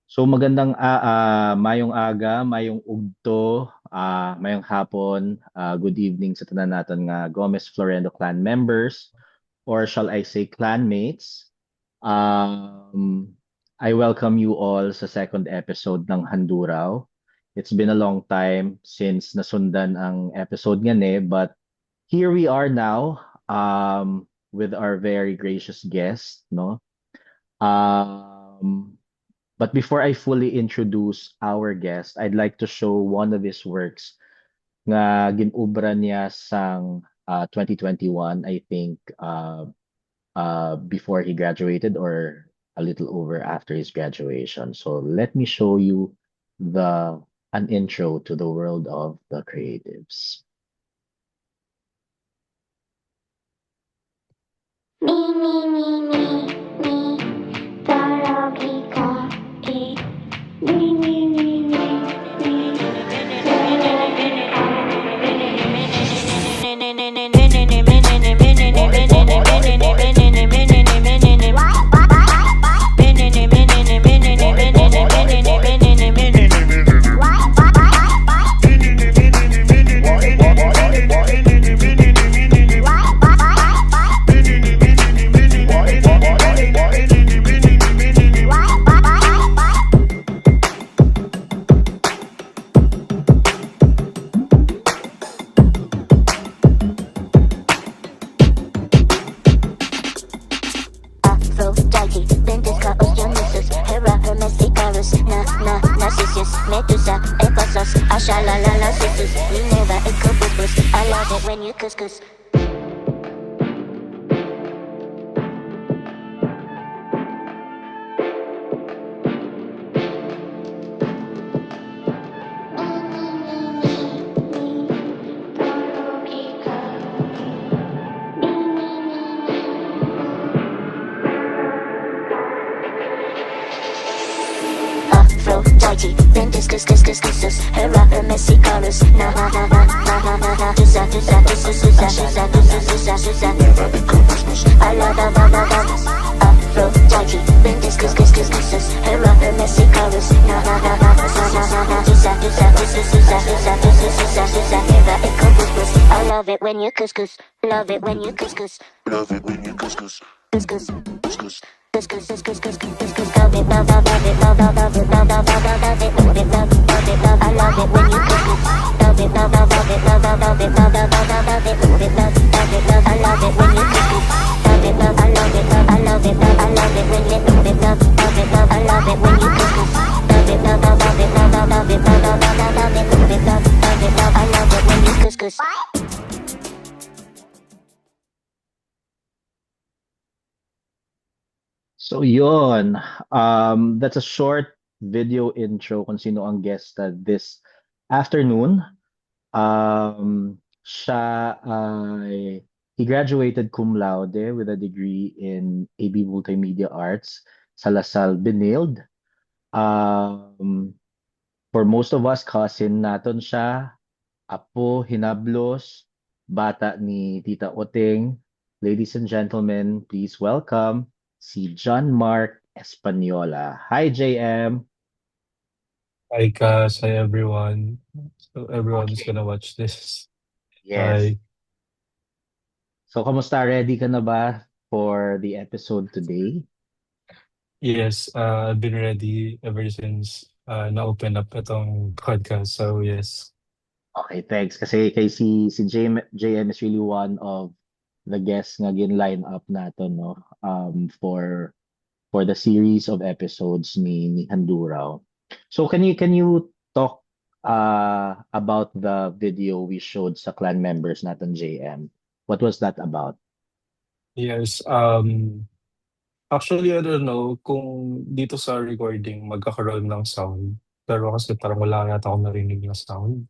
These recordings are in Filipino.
So magandang mayong aga, mayong ugto, mayong hapon, good evening sa tanan naton nga Gomez Florendo clan members or shall I say clanmates. Um, I welcome you all sa second episode ng Handuraw. It's been a long time since nasundan ang episode nga but here we are now with our very gracious guest, no? Um, but before I fully introduce our guest, I'd like to show one of his works nga ginubra niya sang 2021, I think, before he graduated or a little over after his graduation. So let me show you the an intro to the world of the creatives. Me, me, me, me, me, Taragika, e. Me, me, me, me, me, Aphrodite, Bendisca, Oceanusus, Hera, Hermes, Icarus, Narcissus, Medusa, Ephesus, Ashalalala, Sisus, Minerva, Ecopus, I love it when you couscous. Aphrodite, Bendiscus, Hera, Hermes, Icarus, I love Aphrodite, Bendiscus, Hera, Hermes, Icarus, I love it when you couscous, love it when you couscous, love it when you couscous, couscous, couscous. Love it, love it, love it, love it, love it, love it, love it, love it, love it, I love it when you cook it. Love it, love it, love it, love it, love it, love it, love it, love it, love it, I love it when you cook it. Love it, love, I love it, love, I love it, love, I love it when you love it, love it, love, I love it when you cook it. Love it, love, I love it, love, I love it, love, I love it, love it, love, I love it when you couscous. So yun, that's a short video intro kung sino ang guest this afternoon. Siya ay he graduated cum laude with a degree in AB Multimedia Arts sa LaSalle Benilde. Um, for most of us, cousin naton siya, apo, hinablos, bata ni Tita Oteng. Ladies and gentlemen, please welcome si John Mark Española. Hi, JM. Hi, Cass. Hi, everyone. So everyone is Okay. gonna watch this. Yes. Hi. So, kamusta? Ready ka na ba for the episode today? Yes, I've been ready ever since na-open up itong podcast. So, yes. Okay, thanks. Kasi kay si JM is really one of the guests nga gin-line up natin, no? For the series of episodes ni Handuraw. So can you talk about the video we showed sa clan members natin, JM? What was that about? Yes. Actually, I don't know kung dito sa recording magkakaroon ng sound. Pero kasi parang wala yata akong narinig na sound.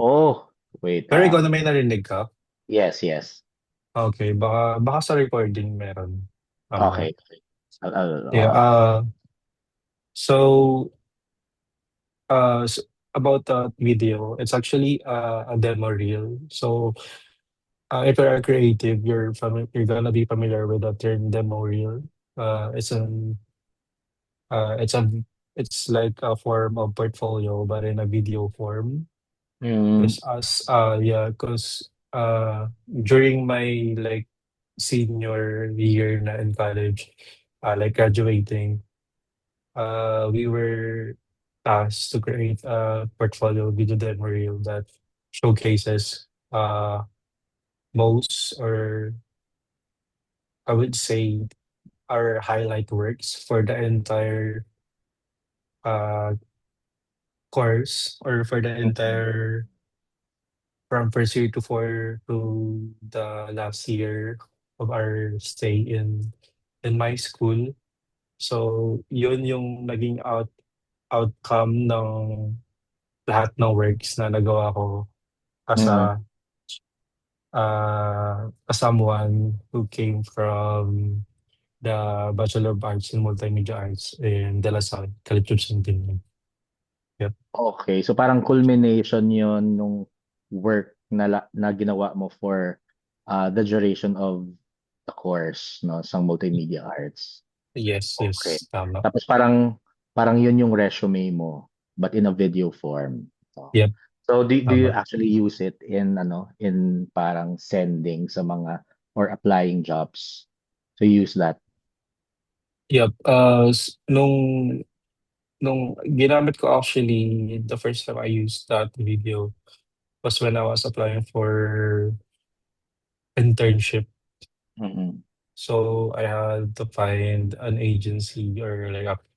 Oh, wait. Pero ikaw na may narinig ka? Yes, yes. Okay, baka sa recording meron. Okay. Yeah, so about that video, it's actually a demo reel. So if you're a creative, you're gonna be familiar with the term demo reel. Uh, it's an uh, it's a it's like a form of portfolio, but in a video form. Mm, Because as yeah, because during my like senior year na in college, like graduating, we were tasked to create a portfolio video demo reel that showcases most, or I would say our highlight works for the entire uh course, or for the mm, entire from first year to four to the last year of our stay in my school. So yun yung naging outcome ng lahat ng works na nagawa ko as mm. someone who came from the Bachelor of Arts in Multimedia Arts in De La Salle, Calipso Centennial. Yep. Okay, so parang culmination yon nung work na ginawa mo for the duration of the course, no, sa multimedia arts. Yes, Okay. yes, tama. Tapos parang yun yung resume mo but in a video form. No? Yep, So do you tama. actually use it in parang sending sa mga or applying jobs? So you use that. Yep, nung ginamit ko, actually, the first time I used that video was when I was applying for internship. Mm-mm. So I had to find an agency, or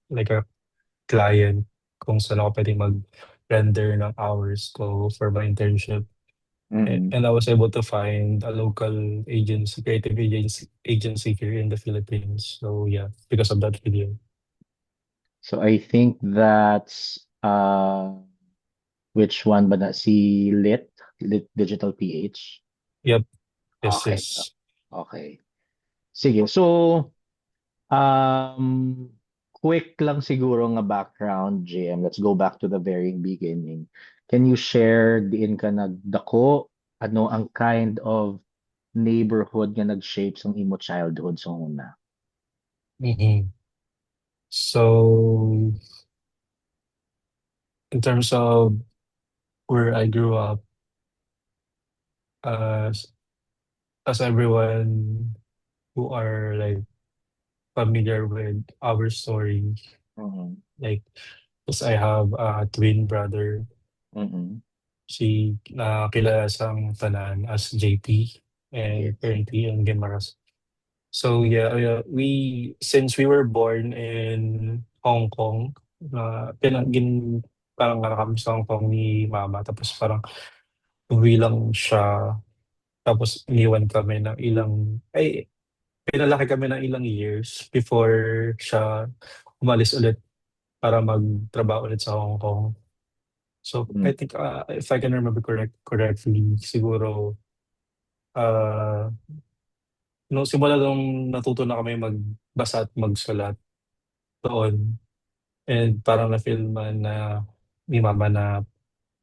like a client kung saan ako pwedeng mag-render ng hours ko for my internship. Mm-mm. And I was able to find a local agency, creative agency here in the Philippines. So yeah, because of that video. So I think that's which one ba na? Si Lit Digital PH? Yep, yes, Okay. yes. Okay. Sige. So, um, quick lang siguro nga background, GM. Let's go back to the very beginning. Can you share diin ka nagdako? Ano ang kind of neighborhood nga nag-shape sa imo childhood sa una? Mhm. So in terms of where I grew up, as everyone who are like familiar with our story, Mm-mm. like, because I have a twin brother, Mm-mm. si kilala sang tanan as JP, and Yes. currently in Guimaras. So yeah, we since we were born in Hong Kong, parang nakakami sa Hong Kong ni mama, tapos parang uwi lang siya, tapos iniwan kami ng pinalaki kami ng ilang years before siya umalis ulit para magtrabaho ulit sa Hong Kong. So Mm. I think, if I can remember correctly, siguro uh, nung simula nung natuto na kami magbasa at magsulat doon, and parang na-feel man na ni mama na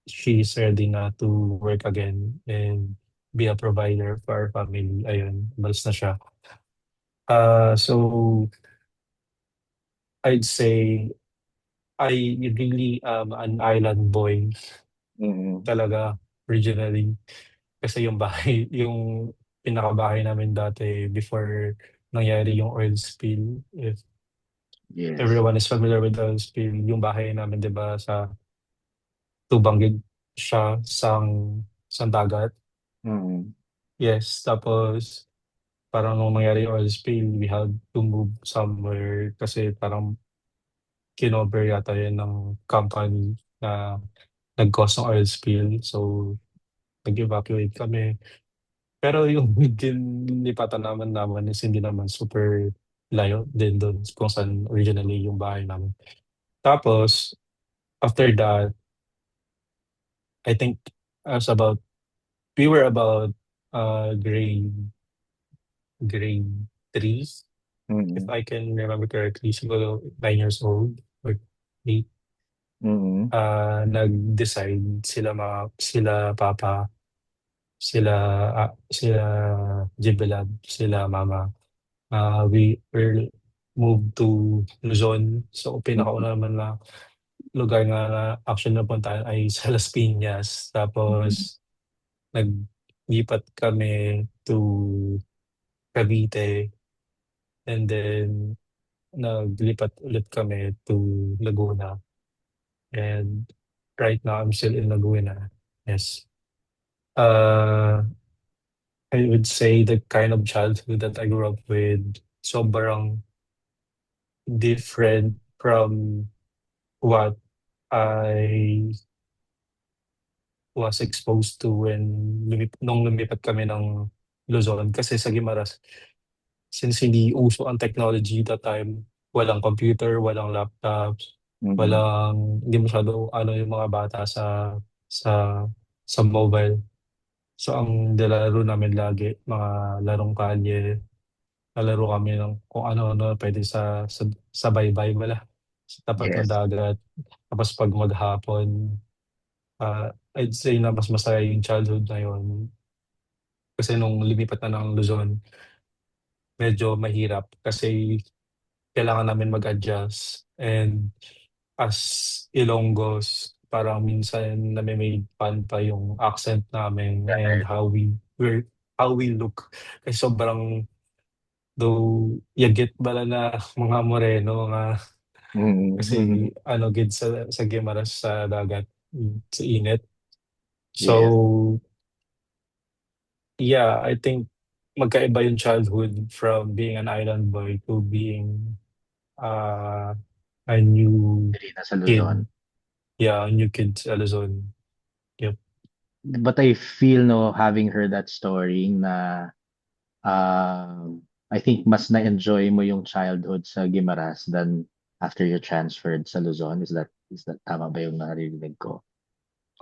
she's ready na to work again and be a provider for our family. Ayun, umalis na siya. So I'd say I really am an island boy Mm-mm. talaga originally. Kasi yung bahay, yung pinakabahay namin dati before nangyari yung oil spill, if Yes. everyone is familiar with oil spill, yung bahay namin, 'di ba, sa Tubanggig siya sang dagat. Mm-mm. Yes, tapos parang nung nangyari yung oil spill, we had to move somewhere kasi parang kinover yata yun ng company na nag-cause ng oil spill. So, nag-evacuate kami. Pero yung dinlipatan naman is hindi naman super layo din doon kung saan originally yung bahay namin. Tapos, after that, I think as about we were about grade 3, if Mm-mm. I can remember correctly, siguro 9 years old or 8. Mm-mm. Nag-decide sila papa, sila Jibelab, sila mama. We were move to Luzon. So, Mm, pinakauna naman na lugar nga na actually napuntahan ay sa Las Piñas. mm. Tapos, naglipat kami to Cavite. And then, naglipat ulit kami to Laguna. And right now, I'm still in Laguna. Yes. Uh, I would say the kind of childhood that I grew up with, sobrang different from what I was exposed to when nung lumipat kami ng Luzon. Kasi sa Guimaras, since hindi uso ang technology that time, walang computer, walang laptops, Mm. hindi masyado ano yung mga bata sa sa mobile. So ang nilalaro namin lagi, mga larong kalye, lalaro kami ng kung ano-ano pwede sa baybay wala, sa tapat ng Yes. dagat. Tapos 'pag maghapon, I'd say na mas masaya yung childhood na yun. Kasi nung lumipat na ng Luzon, medyo mahirap kasi kailangan namin mag-adjust and as Ilonggos, parang minsan name-made fun pa yung accent namin and Right. how we look. Kasi sobrang though yagit bala na mga Moreno nga Mm, kasi mm. ano gid sa Guimaras sa dagat, sa init. Yes. So, yeah, I think magkaiba yung childhood from being an island boy to being uh, a new Hindi na sa kid. Luzon. Yeah, a new kid sa Luzon. Yep. But I feel, no, having heard that story na I think mas na-enjoy mo yung childhood sa Guimaras than after you transferred sa Luzon. Is that tama ba yung narinig ko?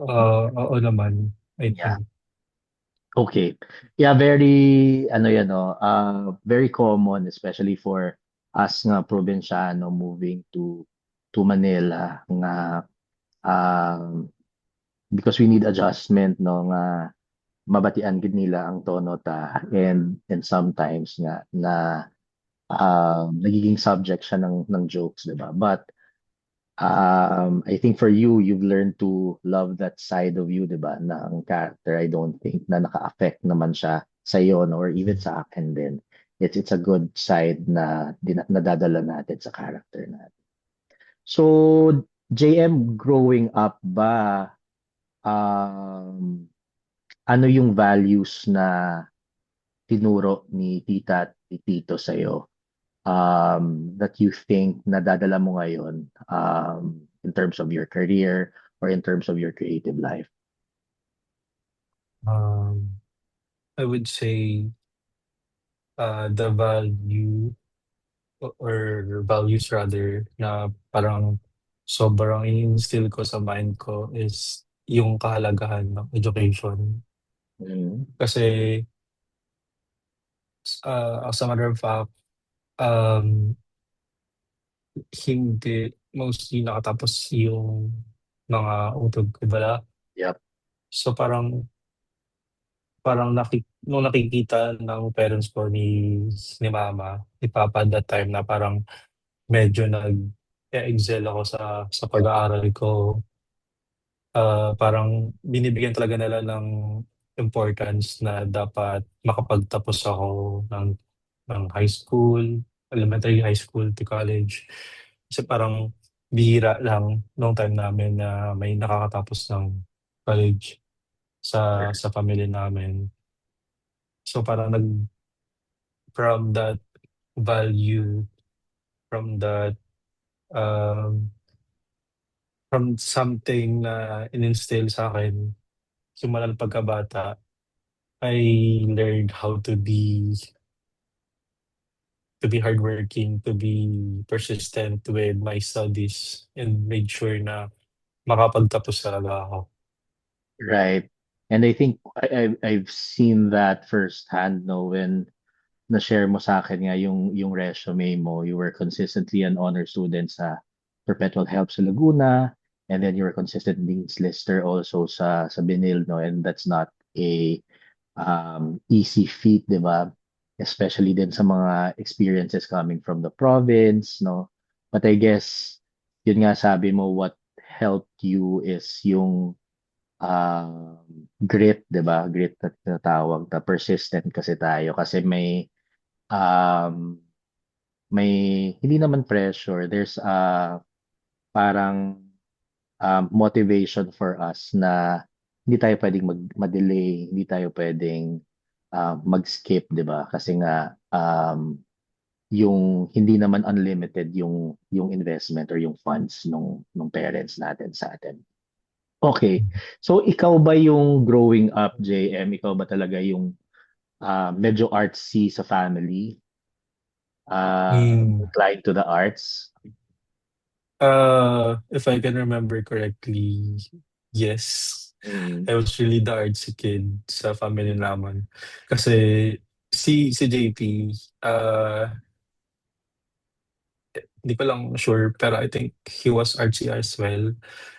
Oo naman, I Yeah. think. Okay. Yeah, very ano yan, no, very common especially for us nga probinsyano moving to Manila nga um because we need adjustment, no, nga mabatian gid nila ang tono ta, and sometimes nga na nagiging subject siya ng jokes, 'di ba? But I think for you, you've learned to love that side of you, 'di ba? Na ang character, I don't think na naka-affect naman siya sa iyo, no, or even sa akin din. It's a good side na nadadala natin sa character natin. So, JM, growing up ba, um, ano yung values na tinuro ni tita at ni tito sa'yo, that you think nadadala mo ngayon, in terms of your career or in terms of your creative life? Um, I would say the value or values rather na parang sobrang in-instill ko sa mind ko is yung kahalagahan ng education. Mm. Kasi as a matter of fact, um, hindi mostly nakatapos yung mga utod ko bala. Yep. So parang nung nakikita ng parents ko ni mama, ni papa that time na parang medyo nag-e-excel ako sa pag-aaral ko. Parang binibigyan talaga nila ng importance na dapat makapagtapos ako ng high school, elementary, high school to college. Kasi parang bihira lang nung time namin na may nakakatapos ng college sa family namin. So parang from that value, from that um, from something na in-instill sa'kin simula ng pagkabata, I learned how to be hardworking, to be persistent with my studies, and made sure na makapagtapos talaga ako. Right. And I think I've seen that firsthand, no, when na-share mo sa akin nga yung resume mo. You were consistently an honor student sa Perpetual Help sa Laguna, and then you were consistent Dean's Lister also sa Benil, no, and that's not a easy feat, di ba? especially din sa mga experiences coming from the province, no? But I guess, yun nga sabi mo, what helped you is yung grit, 'di ba? Grit na tinatawag, na persistent kasi tayo kasi um, may hindi naman pressure, there's parang motivation for us na hindi tayo pwedeng delay hindi tayo pwedeng mag-skip, 'di ba? Kasi nga yung hindi naman unlimited yung investment or yung funds nung parents natin sa atin. Okay. So ikaw ba yung growing up, JM, ikaw ba talaga yung medyo artsy sa family? Hmm. Inclined to the arts? If I can remember correctly, yes. Mm. I was really the artsy kid sa family namin. Kasi si JP, hindi ko lang sure, pero I think he was artsy as well.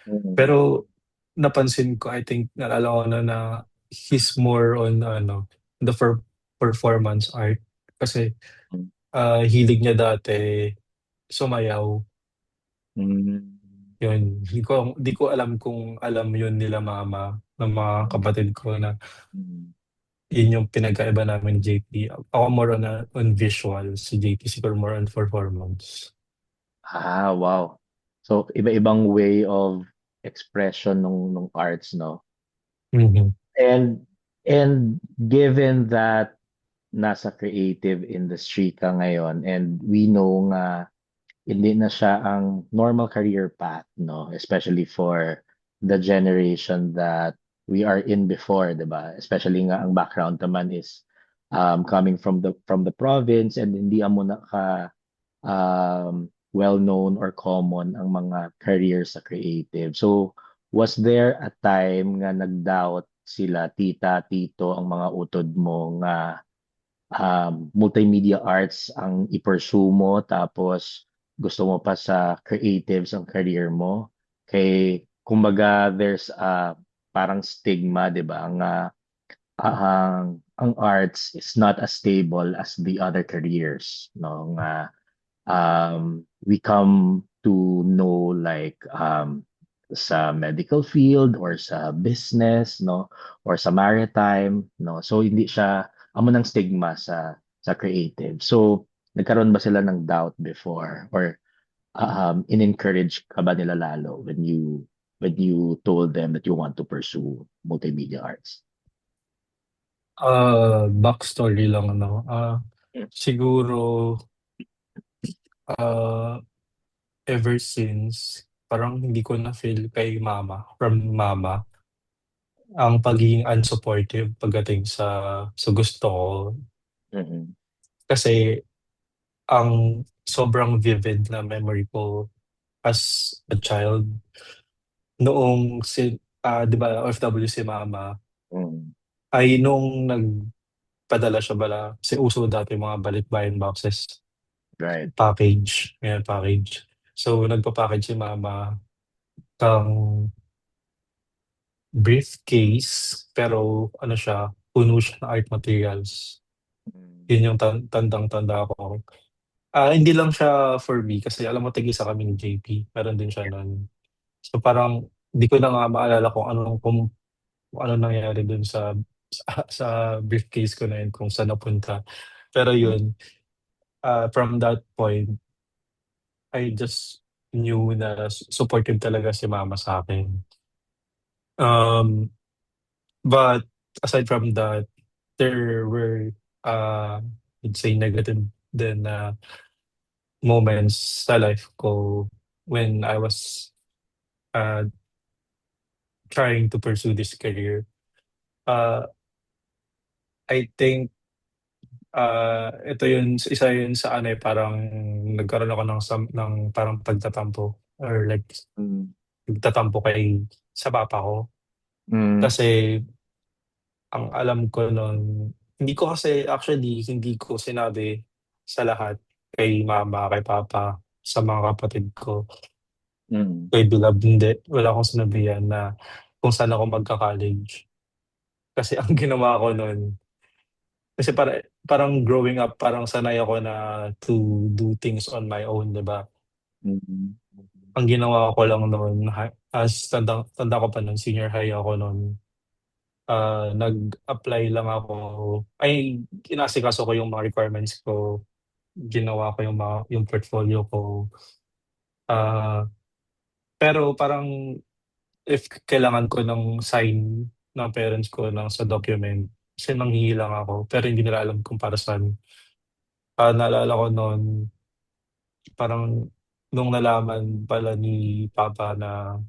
Mm. Pero napansin ko, I think, naalala ko na he's more on the performance art. Kasi hilig niya dati sumayaw. Mm. Yun, di ko alam kung alam yun nila mama ng mga kapatid ko na Mm. yun yung pinagkaiba namin ni JP. Ako more on visual, si JP siguro more on performance. Wow. So, iba-ibang way of expression nung arts, no? Mhm. And and given that nasa creative industry ka ngayon and we know nga hindi na siya ang normal career path, no? Especially for the generation that we are in before, 'di ba? Especially nga ang background naman is coming from the province and hindi amo na ka well-known or common ang mga careers sa creative. So, was there a time nga nag-doubt sila, tita, tito, ang mga utod mo nga multimedia arts ang i-pursue mo tapos gusto mo pa sa creatives ang career mo? Kay, kumbaga, there's a parang stigma, di ba? Ang arts is not as stable as the other careers, no? Nga we come to know like sa medical field or sa business, no, or sa maritime, no, so hindi siya amo ng stigma sa creative. So nagkaroon ba sila ng doubt before or in-encourage ka ba nila lalo when you told them that you want to pursue multimedia arts? Backstory lang, siguro, ah, ever since parang hindi ko na-feel from mama, ang pagiging unsupportive pagdating sa gusto ko. Mm-mm. Kasi ang sobrang vivid na memory ko as a child noong 'di ba OFW si mama, Mm. ay noong nagpadala siya kasi uso dati yung mga balikbayan boxes, Right. package. So, nagpa-package si mama ng briefcase, pero ano siya, puno siya ng art materials. Mm. Yun yung tandang-tanda ko. Hindi lang siya for me kasi alam mo tig-isa kami ni JP, meron din siya nun. So, parang di ko na nga maalala kung ano nangyari dun sa briefcase ko na yun, kung saan napunta. Pero yun, from that point, I just knew na supportive talaga si mama sa akin. Um, but aside from that, there were, uh, I'd say negative din na moments sa life ko when I was uh, trying to pursue this career. Uh, I think ito yun, isa yun sa parang nagkaroon ako ng parang pagtatampo or like Mm. pagtatampo sa papa ko. Mm. Kasi ang alam ko nun, hindi ko sinabi sa lahat, kay mama, kay papa, sa mga kapatid ko, Mm. kay beloved, hindi. Wala akong sinabihan na kung saan ako magka-college. Kasi ang ginawa ko nun, Kasi parang growing up, parang sanay ako na to do things on my own, 'di ba? Mm. Ang ginawa ko lang noon, as tanda ko pa noon, senior high ako noon, nag-apply lang ako, ay inasikaso ko yung mga requirements ko, ginawa ko yung portfolio ko. Ah, pero parang if kailangan ko ng sign ng parents ko sa document, kasi manghihi lang ako, pero hindi nila alam kung para saan. Naalala ko noon, parang nung nalaman pala ni papa na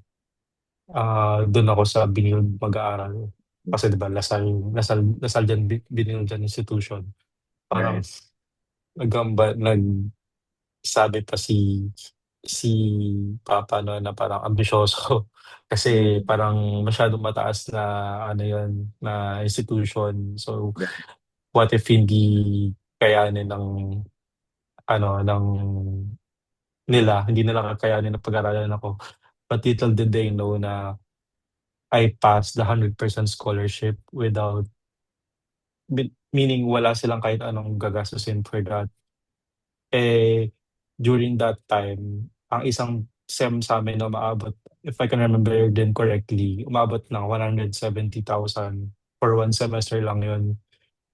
dun ako sa Binild mag-aaral. Kasi 'di ba Lasal diyan, Binild diyan institution. Parang Right. nagsabi pa si papa no na parang ambisyoso kasi Mm. parang masyadong mataas na ano yun, na institution. So, Yeah. what if hindi kayanin ng ng hindi nila kakayanin na pag-aralan ako. But little did they know na I passed the 100% scholarship without meaning wala silang kahit anong gagastusin for that. Eh, during that time, ang isang SEM sa'min na umaabot, if I can remember din correctly, umabot ng 170,000 for 1 semester lang yun.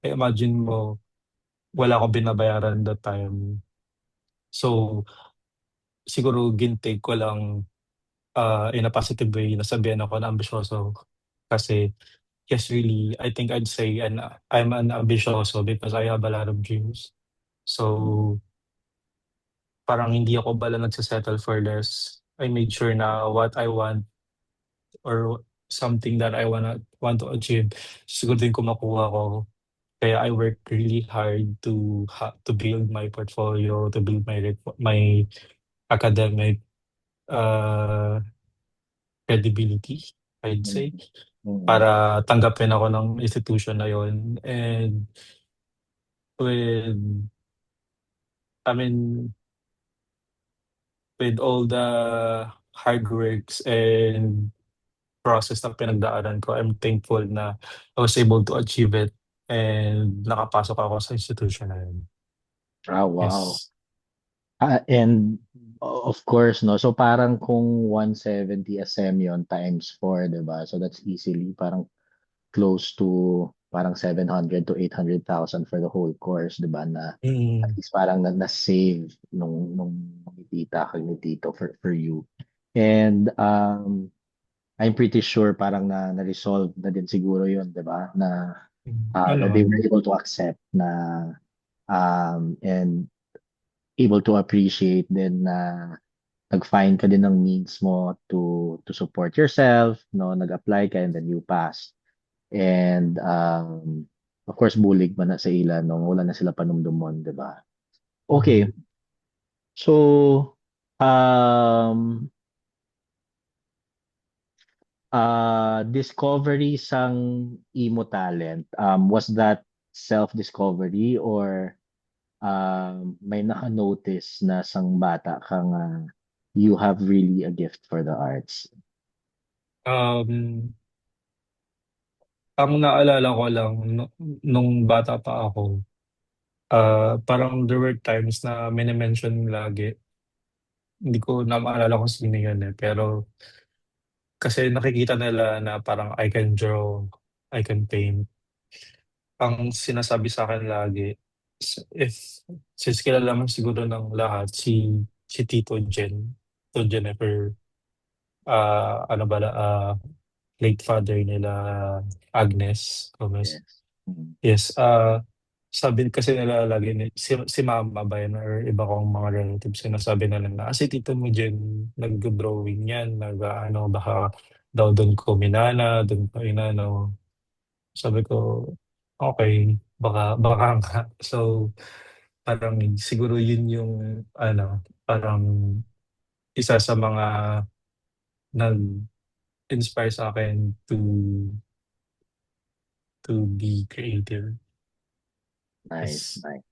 Eh, imagine mo, wala akong binabayaran that time. So, siguro gintake ko lang, in a positive way, nasabihan ako na ambisyoso. Kasi yes, really, I think I'd say I'm an ambisyoso because I have a lot of dreams. So, parang hindi ako bala nagse-settle for less. I made sure na what I want or something that I want to achieve, siguro din ko makuha ko. Kaya I work really hard to build my portfolio, to build my academic uh, credibility, I'd Mm. say, Mm. para tanggapin ako ng institution na yun. And with, I mean, with all the hard works and process na pinagdaanan ko, I'm thankful na I was able to achieve it and nakapasok ako sa institution na yun. Ah, wow. Yes. And of course, no? So parang kung 170 SM yon times 4, 'di ba? So that's easily parang close to parang 700 to 800,000 for the whole course, 'di ba? Na at Mm, least parang na-save nung ni tita kag ni tito for you. And I'm pretty sure parang na-resolve na din siguro 'yon, 'di ba? Na they were naman. able to accept na and able to appreciate din na nag-find ka din ng means mo to support yourself, no? Nag-apply ka and then you passed. And of course bulig man na sa ila no, wala na sila panumdumon, 'di ba? Okay. Mhm. So um discovery sang imo talent, was that self-discovery or may naka-notice na sang bata ka nga you have really a gift for the arts? Um, ang naalala ko lang nung bata pa ako, parang there were times na mini-mention lagi, hindi ko na maalala kung sino yun, eh, pero kasi nakikita nila na parang I can draw, I can paint. Ang sinasabi sa'kin lagi, if since kilala naman siguro ng lahat si Tito Tito Jennifer, ano bala, late father nila Agnes Gomez. Yes. Mm. Yes, sabi kasi nila lagi si mama ba yun or iba kong mga relatives, sinasabi nila na, si tito mo Jen nagdo-drawing yan, nag-aano, baka daw dun ko minana, dun ko inano. Sabi ko, "Okey, baka nga." So, parang siguro yun yung ano, parang isa sa mga nag-inspire sa'kin to be creative. Nice, Yes. nice.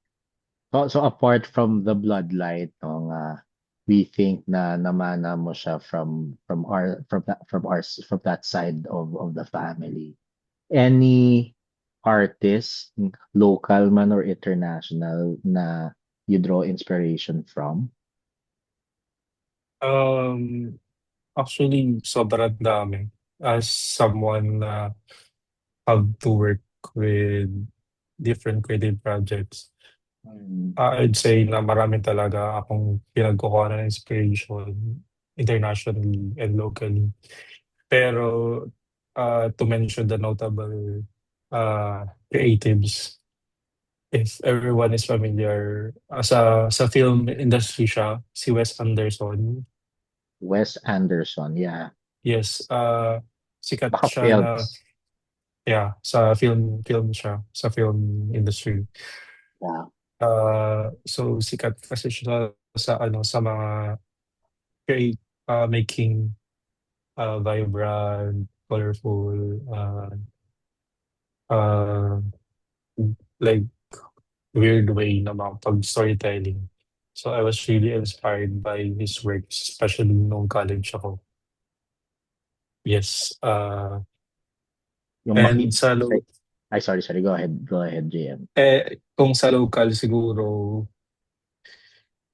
So apart from the bloodline, no, nga we think na namana mo siya from that side of the family. Any artist, local man or international, na you draw inspiration from? Um, Actually, sobrang dami. As someone na have to work with different creative projects, Mm. I'd say na marami talaga akong pinagkukuha ng inspiration internationally and locally. Pero to mention the notable creatives, if everyone is familiar, sa film industry siya, si Wes Anderson. Wes Anderson, yeah. Yes, sikat Baka siya na, films. yeah, sa film siya, sa film industry. Yeah. So sikat kasi siya sa ano sa mga create making vibrant, colorful, uh, like weird way na mga pag-storytelling. So I was really inspired by his works, especially nung college ako. Yes. Yung And makita sa sa... Ay, sorry, sorry. Go ahead. Go ahead, JM. kung sa local siguro,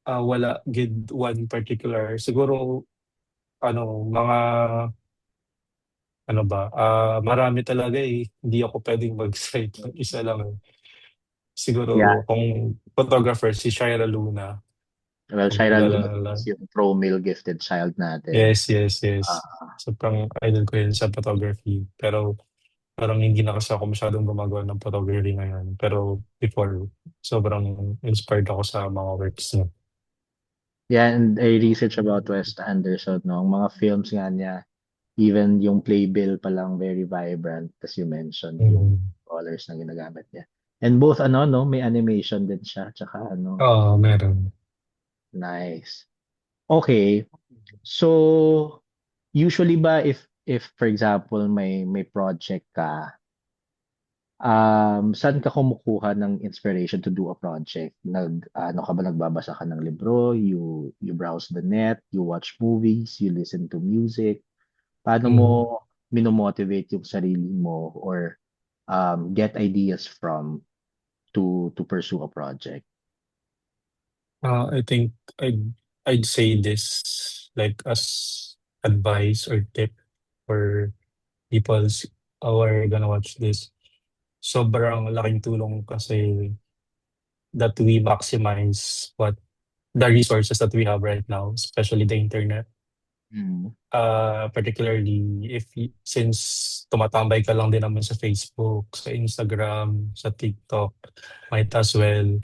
wala gid one particular. Siguro, mga, ano ba, marami talaga eh. Hindi ako pwedeng mag-cite ng isa lang eh. Yeah. Siguro, kung photographer, si Shaira Luna, Well, kung Shira kilala Luna nila. is yung pro-male gifted child natin. Yes, yes, yes. Ah, Sobrang idol ko yun sa photography. Pero parang hindi na kasi ako masyadong gumagawa ng photography ngayon. Pero before, sobrang inspired ako sa mga works niya. yeah, and I research about Wes Anderson, no? Ang mga films nga niya, even yung playbill pa lang very vibrant, as you mentioned, yung Mm. colors na ginagamit niya. And both, ano, no? May animation din siya, tsaka ano, Oo, meron. nice. Okay, so usually ba if for example may project ka, saan ka kumukuha ng inspiration to do a project? Ano ka ba, nagbabasa ka ng libro, you browse the net, you watch movies, you listen to music? Paano mo Mm. minomotivate yung sarili mo or get ideas from to pursue a project? I think I'd say this like as advice or tip for people who are gonna watch this. Sobrang laking tulong kasi that we maximize the resources that we have right now, especially the internet. Mm. Particularly since tumatambay ka lang din naman sa Facebook, sa Instagram, sa TikTok, might as well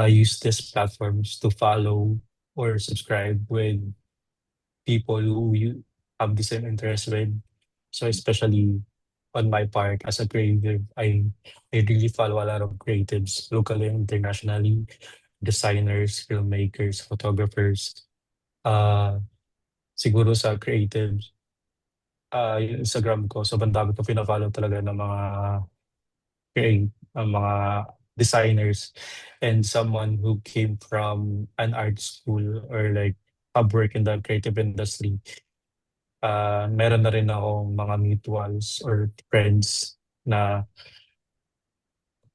use these platforms to follow or subscribe with people who you have the same interest with. So especially on my part as a creative, I really follow a lot of creatives locally and internationally, designers, filmmakers, photographers. Uh, Siguro sa creatives, yung Instagram ko, sobrang dami ko pina-follow talaga ng mga ang mga designers and someone who came from an art school or like have work in the creative industry. Meron na rin akong mga mutuals or friends na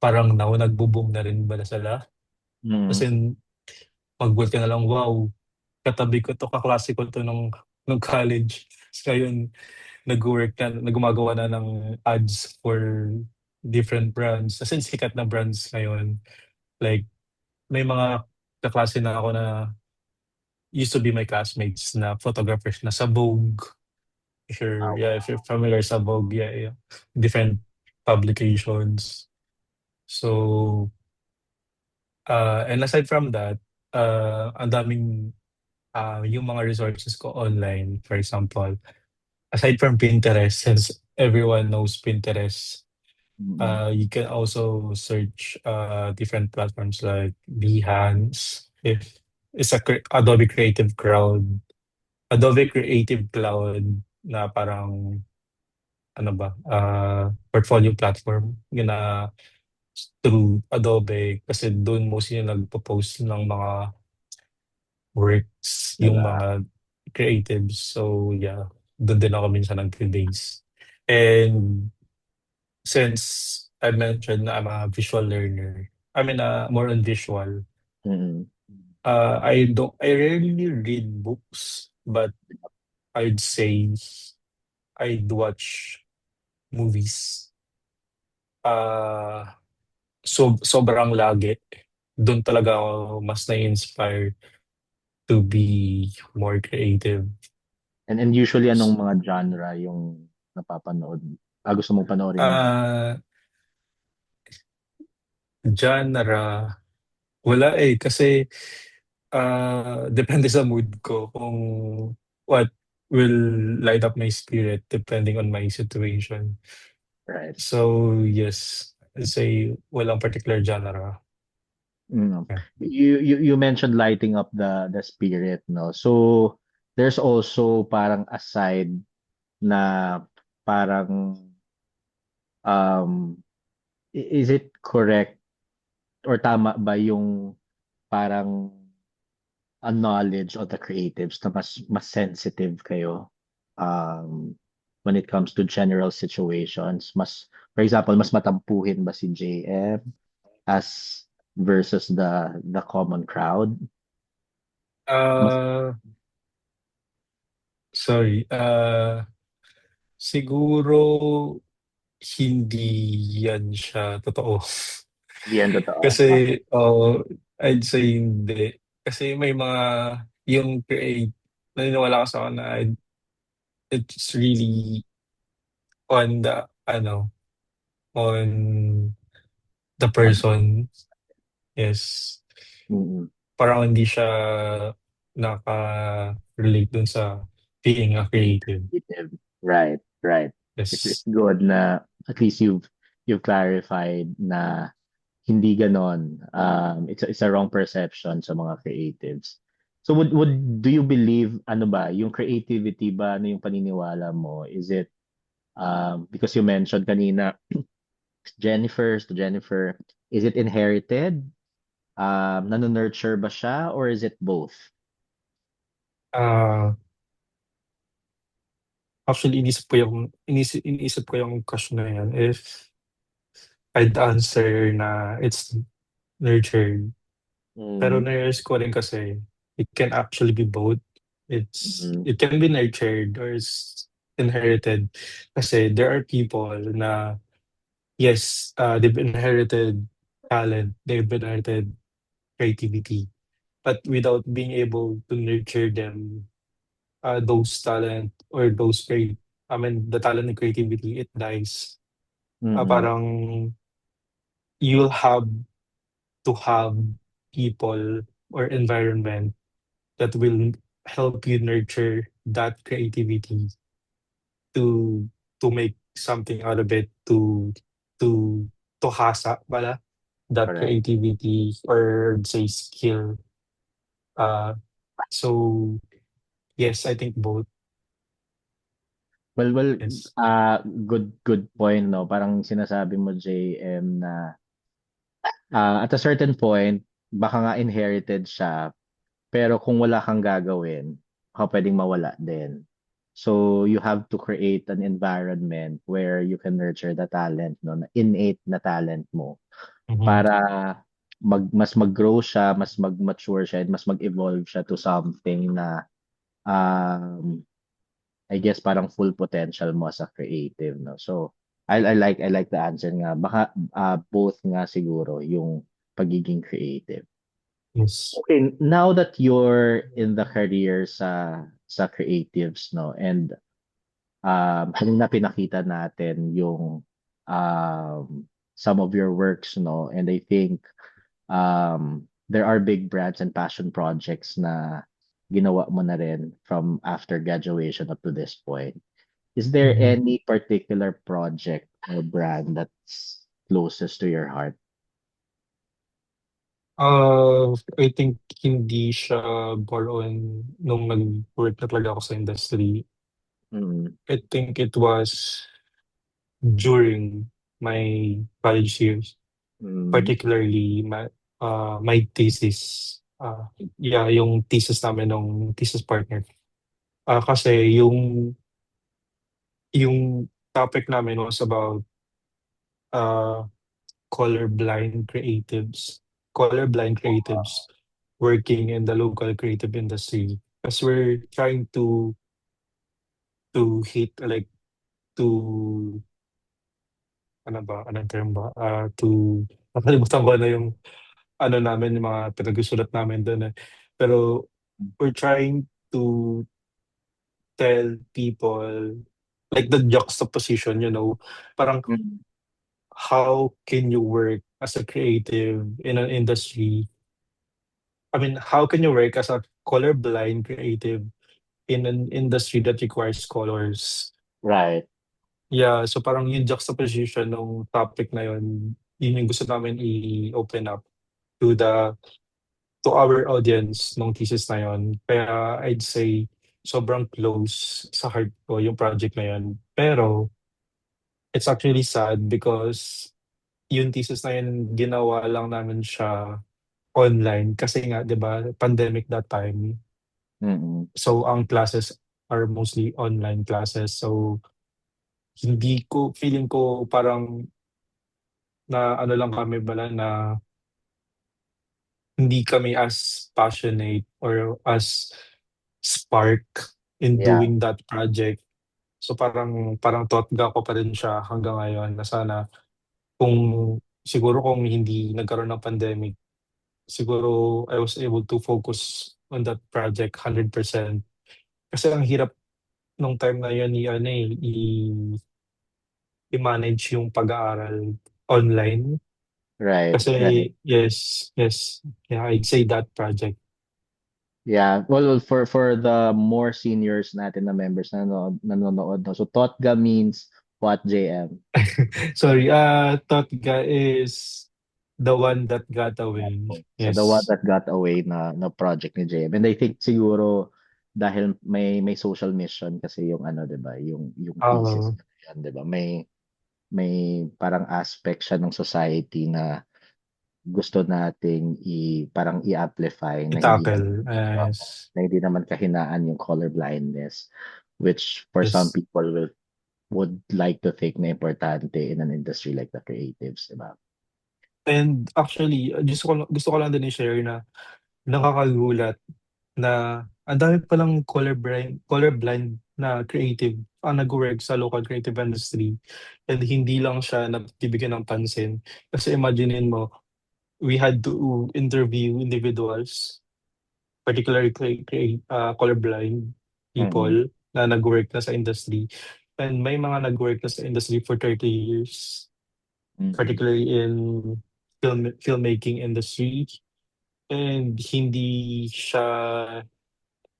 parang now nagbo-boom na rin bala sila. As Mm. in, mag ka na lang, wow, katabi ko to, kaklase ko to nung college. So, ngayon, nag-work na, nagumagawa na ng ads for different brands. As in, sikat na brands ngayon. Like, may mga kaklase na ako na used to be my classmates na photographers na sa Vogue. Ah, If you're familiar sa Vogue, yeah, yeah. Different publications. So, and aside from that, ang daming yung mga resources ko online, for example, aside from Pinterest, since everyone knows Pinterest, mm. you can also search different platforms like Behance, if it's Adobe Creative Cloud, Adobe Creative Cloud na parang ano ba, portfolio platform yun na through Adobe kasi doon mostly yung nagpo-post ng mga works, yung Diba? mga creatives. So yeah, doon din ako minsan nag-base. And since I mentioned na I'm a visual learner. I mean, more on visual. Mm. I rarely read books, but I'd say I'd watch movies. Ah, sobrang lagi. Dun talaga ako mas na-inspire to be more creative. And usually anong mga genre yung napapanood? Gusto mong panoorin ng mga Ah, genre, wala kasi depende sa mood ko kung what will light up my spirit depending on my situation. right? So yes, I'd say walang particular genre. Mm. Yeah. You mentioned lighting up the spirit, no? So there's also parang aside na parang um is it correct or tama ba yung parang a knowledge of the creatives na mas sensitive kayo um when it comes to general situations? Mas, for example, mas matampuhin ba si JM as versus the common crowd? Mas Ah, sorry. Siguro hindi yan siya totoo. di yan totoo. Kasi I'd say hindi. Kasi may mga yung naniniwala ko sa na it's really on the on the On person. Yes. mm, Parang hindi siya naka-relate dun sa being a being creative. creative. Right, right. It's Yes. good na at least you've clarified na hindi ganon. It's a wrong perception sa mga creatives. So do you believe ano ba yung creativity ba ano yung paniniwala mo? Is it because you mentioned kanina Jennifer, is it inherited? Nurture ba siya or is it both? Ah, Actually, iniisip ko yung question na yan if I'd answer na it's nurtured. Pero Mm, na-realize ko rin kasi it can actually be both. mm, It can be nurtured or it's inherited. Kasi there are people na, yes, they've inherited talent, they've inherited creativity, but without being able to nurture them, those talent or the talent and creativity, it dies. mm, Parang you'll have to have people or environment that will help you nurture that creativity to make something out of it to hasa pala that correct. creativity or say skill. Uh, so yes, I think both. Well, Yes. good point, no? Parang sinasabi mo, JM, na at a certain point, baka nga inherited siya, pero kung wala kang gagawin, baka pwedeng mawala din. So you have to create an environment where you can nurture the talent, no? Na innate na talent mo Mhm. para mas mag-grow siya, mas mag-mature siya, and mas mag-evolve siya to something na um, I guess parang full potential mo as a creative, no? So I like the answer nga. Baka both nga siguro yung pagiging creative. Yes. Okay, now that you're in the career sa creatives, no, and kanina pinakita natin yung some of your works, no, and I think there are big brands and passion projects na ginawa mo na rin from after graduation up to this point. Is there Mhm. any particular project or brand that's closest to your heart? I think hindi siya more on nung nag-work na talaga ako sa industry. Mm, I think it was during my college years, mm, particularly my thesis. Yeah, yung thesis namin ng thesis partner. Kasi yung topic namin was about colorblind creatives, colorblind creatives working in the local creative industry. Because we're trying to hit like to ano ba, anong term ba? Nakalimutan ko na yung ano namin, yung mga pinagsusulat namin doon eh. Pero we're trying to tell people like the juxtaposition, parang Mm. how can you work as a creative in an industry? I mean, how can you work as a colorblind creative in an industry that requires colors? Right. Yeah, so parang yung juxtaposition ng topic na yun yung gusto namin i-open up to the to our audience nung thesis na yun. Kaya I'd say sobrang close sa heart ko yung project na yun. Pero it's actually sad because yung thesis na yun, ginawa lang namin siya online kasi nga, 'di ba, pandemic that time. Mm. So ang classes are mostly online classes. So feeling ko parang na ano lang kami bala na hindi kami as passionate or as spark in Yeah. doing that project. So parang thought ko pa rin siya hanggang ngayon na sana kung siguro kung hindi nagkaroon ng pandemic, siguro I was able to focus on that project 100%. Kasi ang hirap nung time na yun i-manage yung pag-aaral online. Right. Kasi Right. yes, yes. Yeah, I'd say that project. Yeah. Well, for the more seniors natin na members na nanonood, no? So TOTGA means what, JM? Sorry, Totga is the one that got away. Okay. So the one Yes. that got away na project ni JM. And I think siguro dahil may social mission kasi yung ano, 'di ba? Yung thesis Uh, yan, 'di ba? May parang aspect siya ng society na gusto nating parang i-amplify na hindi naman i-tackle. Yes. na hindi naman kahinaan yung color blindness, which for some Yes. people would like to think na importante in an industry like the creatives, di ba? And actually, gusto ko lang din i-share na nakakagulat na ang dami palang colorblind na creative ang nag-work sa local creative industry and hindi lang siya nabibigyan ng pansin. Kasi imaginein mo, we had to interview individuals, particularly colorblind Mm-mm. people na nag-work na sa industry. And may mga nag-work na sa industry for 30 years, Mm-mm. particularly in filmmaking industry. And hindi siya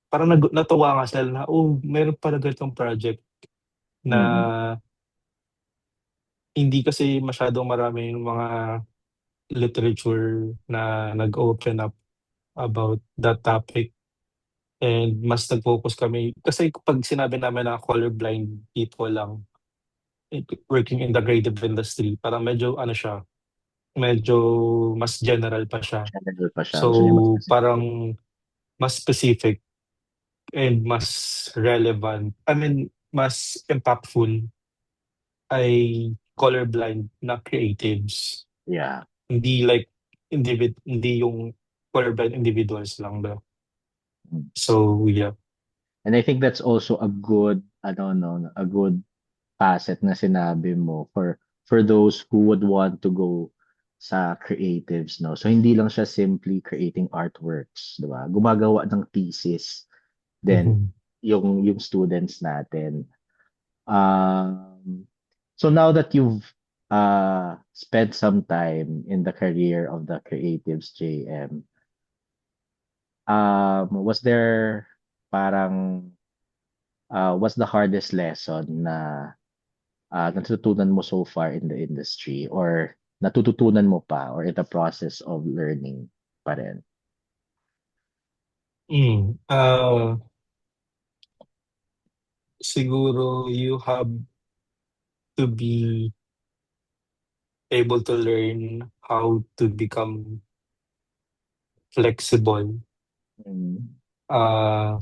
parang natuwa nga sila na, oh, meron pala ganitong project na Mm-mm. hindi kasi masyadong marami yung mga literature na nag-open up about that topic. And mas nag-focus kami, kasi pag sinabi namin na colorblind people lang working in the creative industry, parang medyo ano siya, medyo mas general pa siya. General pa siya. So Gusto niya mas specific. parang mas specific and mas relevant. I mean, mas impactful ay colorblind na creatives. Yeah. Hindi like hindi yung colorblind individuals lang ba. Mm. So yeah. And I think that's also a good, ano, no, a good facet na sinabi mo for those who would want to go sa creatives, no? So hindi lang siya simply creating artworks, 'di ba? Gumagawa ng thesis then Mhm. yung students natin. Um, so now that you've spent some time in the career of the creatives, JM, was there parang what's the hardest lesson na natutunan mo so far in the industry or natututunan mo pa or in the process of learning pa rin? Siguro you have to be able to learn how to become flexible. Mm. Uh,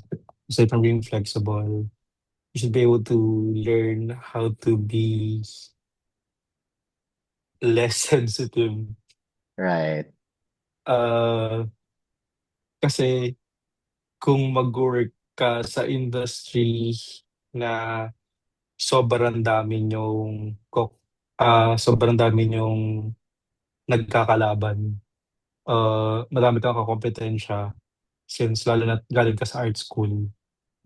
Aside from being flexible, you should be able to learn how to be less sensitive. Right. Ah, kasi kung mag-work ka sa industry na sobrang dami niyong sobrang dami niyong nagkakalaban, marami kang kakompetensya since lalo na't galing ka sa art school.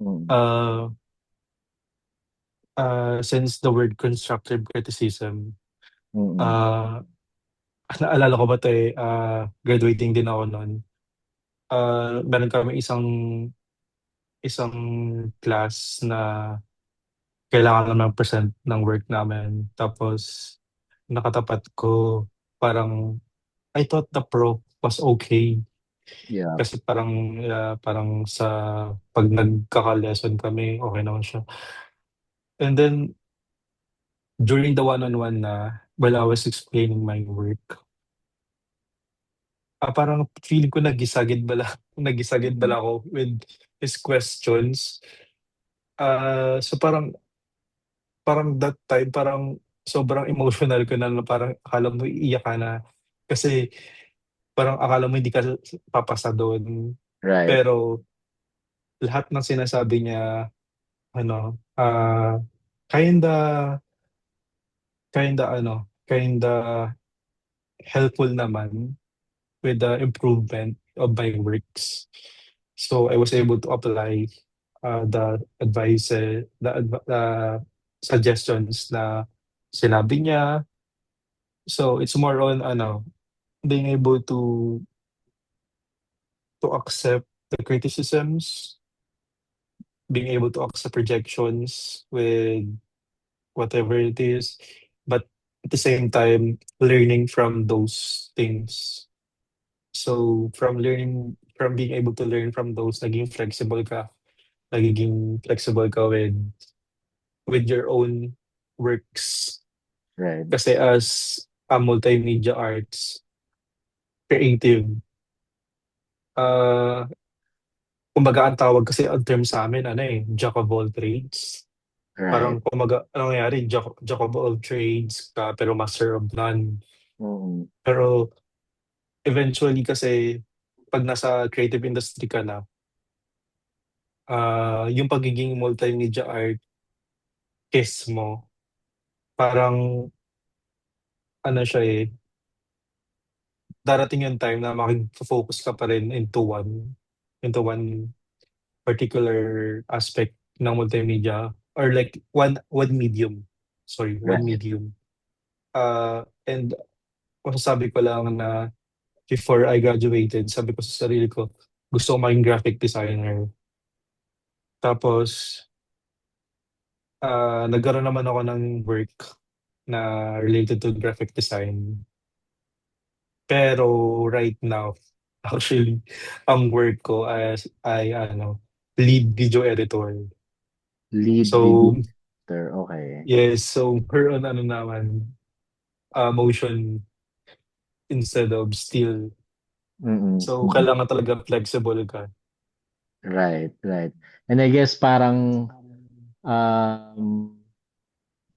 Mm. Ah, since the word constructive criticism, Mm. ah, naalala ko ba 'to, graduating din ako nun. Meron kaming isang isang class na kailangan namin mag-present ng work namin tapos nakatapat ko parang I thought the prof was okay Yeah. kasi parang sa 'pag nagkaka-lesson kami okey naman siya. And then during the one-on-one na while I was explaining my work, parang feeling ko nagisagid Mm. bala ako with his questions. So parang parang that time parang sobrang emotional ko na parang akala mo iiyak ka na kasi parang akala mo hindi ka papasa dun. Right. Pero lahat ng sinasabi niya ano, kinda kinda helpful naman with the improvement of my works. So I was able to apply, the suggestions na sinabi niya. So it's more on being able to accept the criticisms, being able to accept projections with whatever it is, but at the same time, learning from those things. So from being able to learn from those, nagiging flexible ka with your own works. Right. Kasi as a multimedia arts creative, ah, kumbaga ang tawag kasi ang term sa'min jack of all trades. Right. Parang kumbaga anong nangyari jack of all trades ka pero master of none. Mm. Pero eventually kasi 'pag nasa creative industry ka na, yung pagiging multimedia artist mo parang siya, darating yung time na focus ka pa rin into one particular aspect ng multimedia or like one medium. Sorry, one Right. medium. And masasabi ko lang na before I graduated, sabi ko sa sarili ko, gusto ko maging graphic designer. Tapos, nagkaroon naman ako ng work na related to graphic design. Pero right now, actually, ang work ko ay lead video editor. Lead video So, editor. Okay. yes, so per on naman, motion instead of still. Mm. So, Mm. kailangan talaga flexible ka. Right. Right. And I guess parang um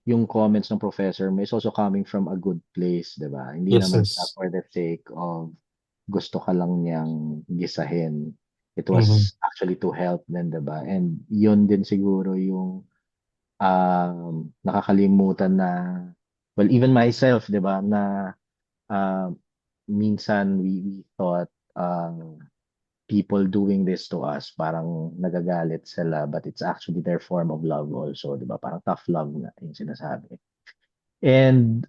yung comments ng professor mo is also coming from a good place, 'di ba? Hindi Yes, naman siya yes. for the sake of gusto ka lang niyang gisahin. It Mhm. was actually to help din, 'di ba? And yun din siguro yung nakakalimutan na, well, even myself, 'di ba, na uh, minsan we thought people doing this to us, parang nagagalit sila, but it's actually their form of love also, 'di ba? Parang tough love na yung sinasabi. And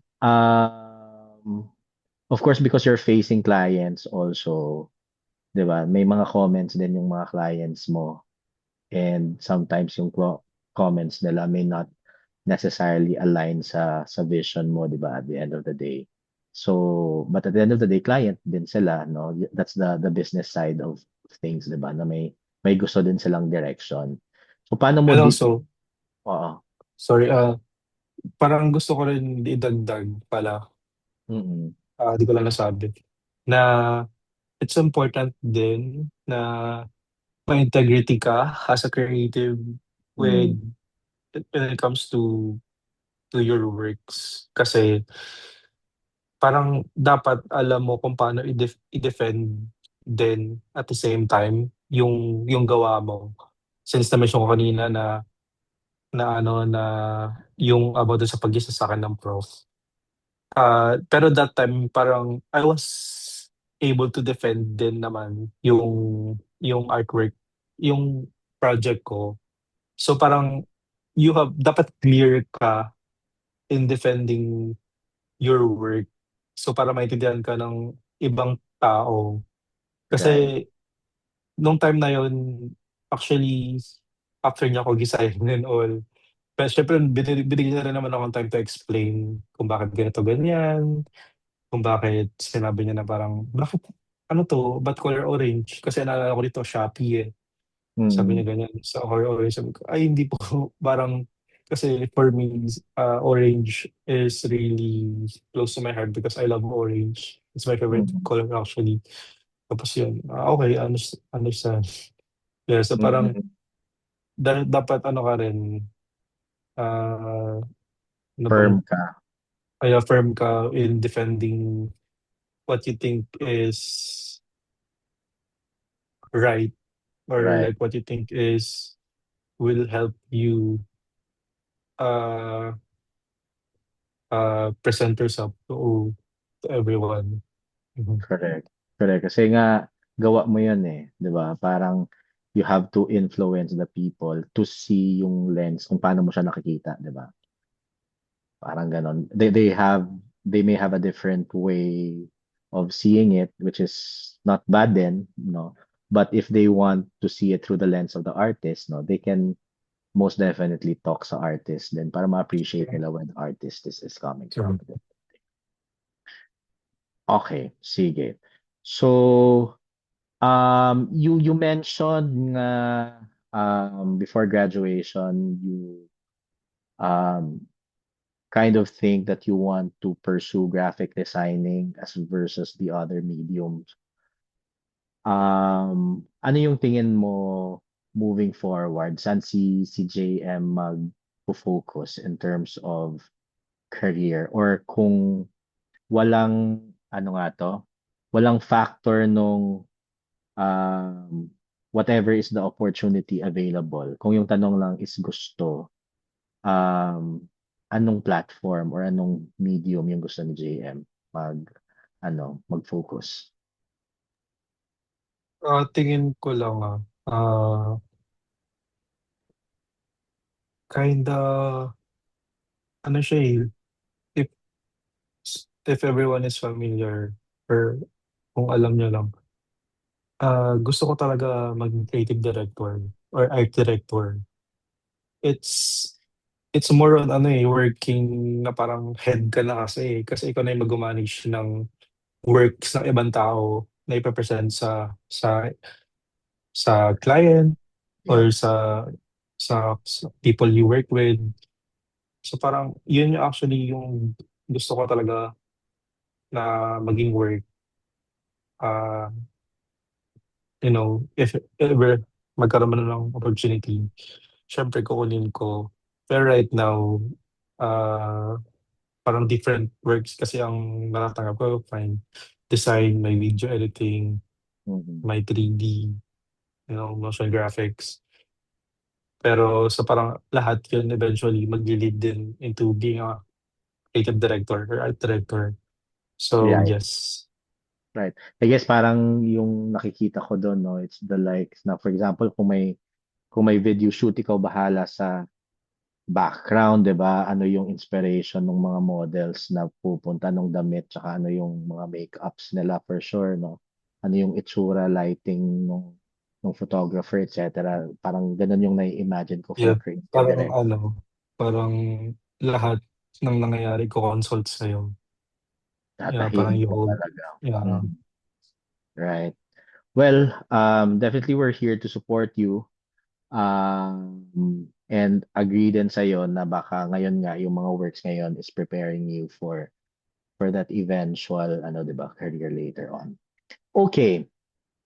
of course, because you're facing clients also, 'di ba? May mga comments din yung mga clients mo, and sometimes yung comments nila may not necessarily align sa vision mo, 'di ba? At the end of the day. So, but at the end of the day, client din sila, no? That's the business side of things, 'di ba? Na may gusto din silang direction. So, paano mo And di also, Oo. sorry, parang gusto ko rin idagdag pala, Mm. di ko lang nasabi, na it's important din na ma-integrity ka as a creative with Mm. when it comes to your works. Kasi parang dapat alam mo kung paano i-defend din at the same time yung gawa mo. Since na-mention ko kanina na ano, na yung about dun sa pag-isa sa'kin ng prof. Pero that time parang I was able to defend din naman yung artwork, yung project ko. So parang dapat clear ka in defending your work. So para maintindihan ka ng ibang tao. Right. Kasi nung time na yun, actually, after niya ako gisahin and all, pero syempre binigyan niya rin naman ako ng time to explain kung bakit ganito ganyan, kung bakit sinabi niya na parang, bakit ano to, ba't color orange? Kasi naalala ko dito, Shopee eh. Sabi Mm, niya ganyan, sa color orange. Sabi ko, ay hindi po, parang, kasi for me, orange is really close to my heart because I love orange. It's my favorite mm, color actually. Tapos yun, okay, understand. Yeah, so parang mm. dapat ano ka rin, ah, ano bang, Firm ka. ay affirm ka in defending what you think is right, or Right. like what you think is will help you uh present yourself to everyone. Mhm. Correct. Correct. Kasi nga, gawa mo yun eh. Di ba? Parang you have to influence the people to see yung lens kung paano mo siya nakikita. Di ba? Parang ganon. They may have a different way of seeing it, which is not bad then, no? But if they want to see it through the lens of the artist, no, they can most definitely talk sa artist then para ma-appreciate Yeah. nila where the artist is coming from. True. Okay, sige. So, you mentioned nga before graduation, you um, kind of think that you want to pursue graphic designing as versus the other mediums. Ano yung tingin mo moving forward? Saan si JM mag-focus in terms of career? Or kung walang, ano nga to, walang factor nung um, whatever is the opportunity available. Kung yung tanong lang is gusto, um, anong platform or anong medium yung gusto ni JM mag-focus? Tingin ko lang kinda ano siya eh, if if everyone is familiar or kung alam niyo lang, gusto ko talaga maging creative director or art director. It's it's more on ano eh, working na parang head ka na kasi ikaw na yung mag-manage ng works ng ibang tao na ipe-present sa client Yeah. or sa people you work with. So parang yun yung actually yung gusto ko talaga na maging work. Ah, if ever magkaroon man ng opportunity, syempre kukunin ko. Pero right now, ah, parang different works kasi ang natatanggap ko, fine. Design, may video editing, Mhm. may 3D, motion graphics. Pero sa parang lahat yun eventually magli-lead din into being a creative director or art director. So Right. yes. Right. I guess parang yung nakikita ko doon, no, it's the likes na for example, kung may video shoot, ikaw bahala sa background, 'di ba? Ano yung inspiration ng mga models na pupunta ng damit, tsaka ano yung mga makeups nila for sure, no? Ano yung itsura, lighting ng photographer, etc. Parang ganun yung nai-imagine ko for Yeah, a creative parang director. parang lahat ng nangyayari ko-consult sa'yo. Yeah, parang Tatahiin you ka hold, talaga. yeah. Mm, right. Well, definitely we're here to support you. And agree din sa'yo na baka ngayon nga yung mga works ngayon is preparing you for that eventual ano 'di ba career later on. Okay.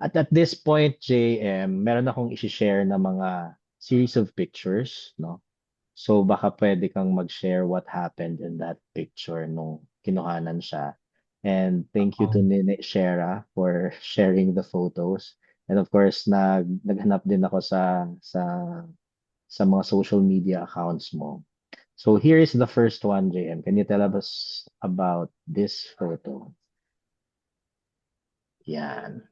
At this point, JM, meron akong i-share na mga series of pictures, no? So baka pwede kang mag-share what happened in that picture nung kinuhanan siya. And thank you to Um, Nene Shera for sharing the photos. And of course, naghanap din ako sa mga social media accounts mo. So here is the first one, JM. Can you tell us about this photo? Yan.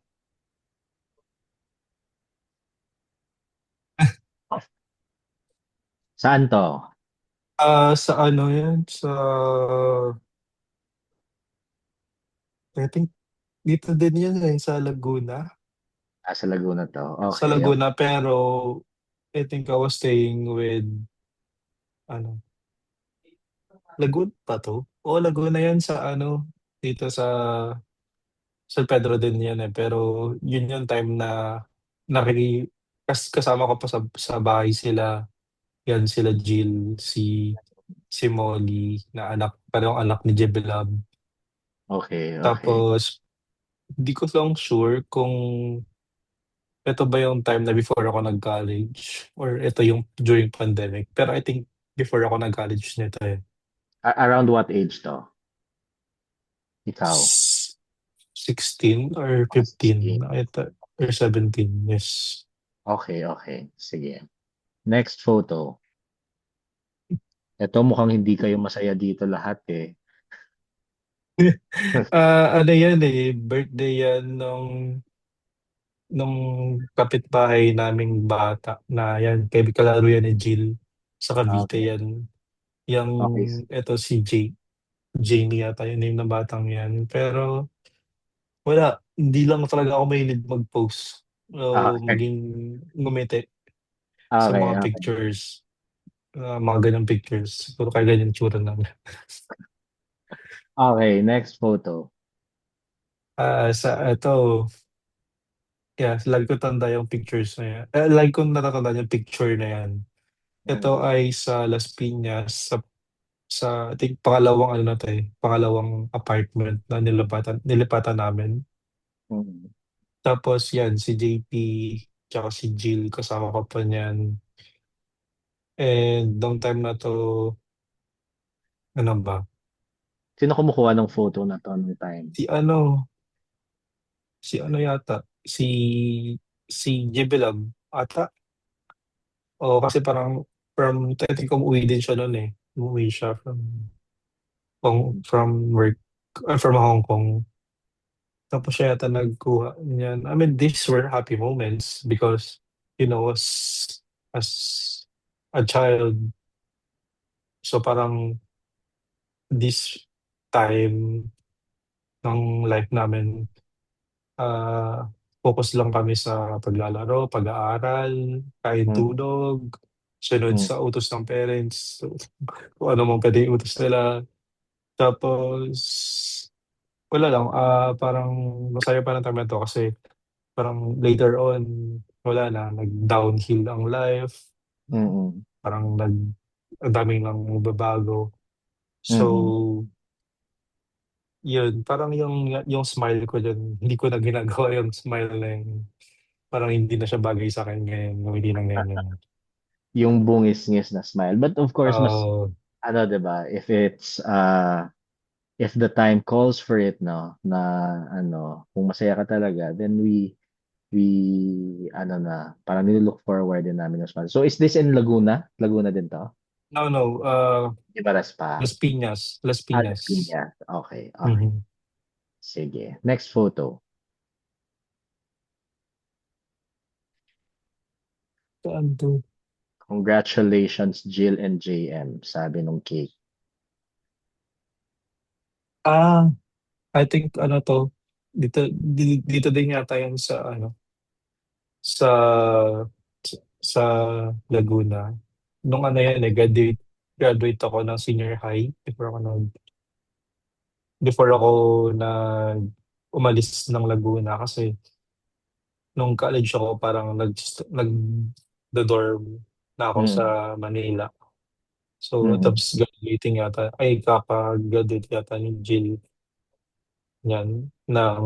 Saan to? sa ano yan, I think dito din yan eh, sa Laguna. Sa Laguna to. Sa Okay. Okay. Laguna, pero I think I was staying with, ano, Laguna pa to? Oo, Laguna yan sa ano, dito sa San Pedro din yan eh. Pero yun yung time na kasama ko pa sa bahay sila. Yan sila Jill, si Molly, na anak, parang anak ni Jebelab. Okay. Okay. Tapos, hindi ko lang sure kung ito ba yung time na before ako nag-college or ito yung during pandemic. Pero I think before ako nag-college nito eh. Around what age to? Ikaw? S- 16 or Oh, 15 16. ito, or 17, yes. Okay. Okay. Sige. Next photo. Ito mukhang hindi kayo masaya dito lahat eh. Ano yan eh, birthday yan nung kapitbahay naming bata na yan, kay kalaro yan ni Jill sa Cavite Okay. yan. Yung, Okay. eto si Jamie yata yung name ng batang yan. Pero wala, hindi lang talaga ako mahilig mag-post o Okay. maging ngumiti sa Okay. mga Okay. pictures. Mga ganyan pictures. Siguro kaya ganyan tsura namin. Okay. Next photo. Sa ito, yeah, lagi ko tanda yung pictures na yan. Lagi ko natatanda yung picture na yan. Ito Mm. ay sa Las Piñas, sa I think pangalawang ano na to eh, pangalawang apartment na nilipatan namin. Mm. Tapos yan, si JP, tsaka si Jill, kasama ko pa niyan. And nung time na to, ano ba? Sino kumukuha ng photo na to nung time? Si ano, si ano yata, si Jebelab ata. O kasi parang I think umuwi din siya noon eh. Umuwi siya from work, from Hong Kong. Tapos siya yata nagkuha niyan. I mean, these were happy moments because, as a child, so parang this time ng life namin, ah, focus lang kami sa paglalaro, pag-aaral, kain Mm. tulog, sunod Mm. sa utos ng parents, so, kung ano mang pwede utos nila. Tapos, wala lang, parang masaya pa ng time na to kasi parang later on, wala na, nag-downhill ang life, Mm. parang ang daming lang babago. So, Mm. yun, parang yung smile ko dyan, hindi ko na ginagawa yung smile na yun. Parang hindi na siya bagay sa akin ngayon, kung hindi nangyayari ngayon. Yung bungis-ngis na smile. But of course, mas Uh, ano, 'di ba? If the time calls for it, no, na ano, kung masaya ka talaga, then we ano na, parang nilook forward din namin yung smile. So is this in Laguna? Laguna din to? no, no, Ibaras pa. Las Piñas, Las Las Piñas. Piñas. Okay, okay. Mhm. Sige. Next photo. Saan to? Congratulations, Jill and JM, sabi nung cake. Ah, I think ano to, dito din yata yan sa, sa Laguna. Nung ano yan eh, graduate ako ng senior high before ako nag umalis ng Laguna kasi nung college ako parang nag-dorm na ako sa Mm. Manila. So, Mm. tapos kaka-graduate yata ni Jill niyan ng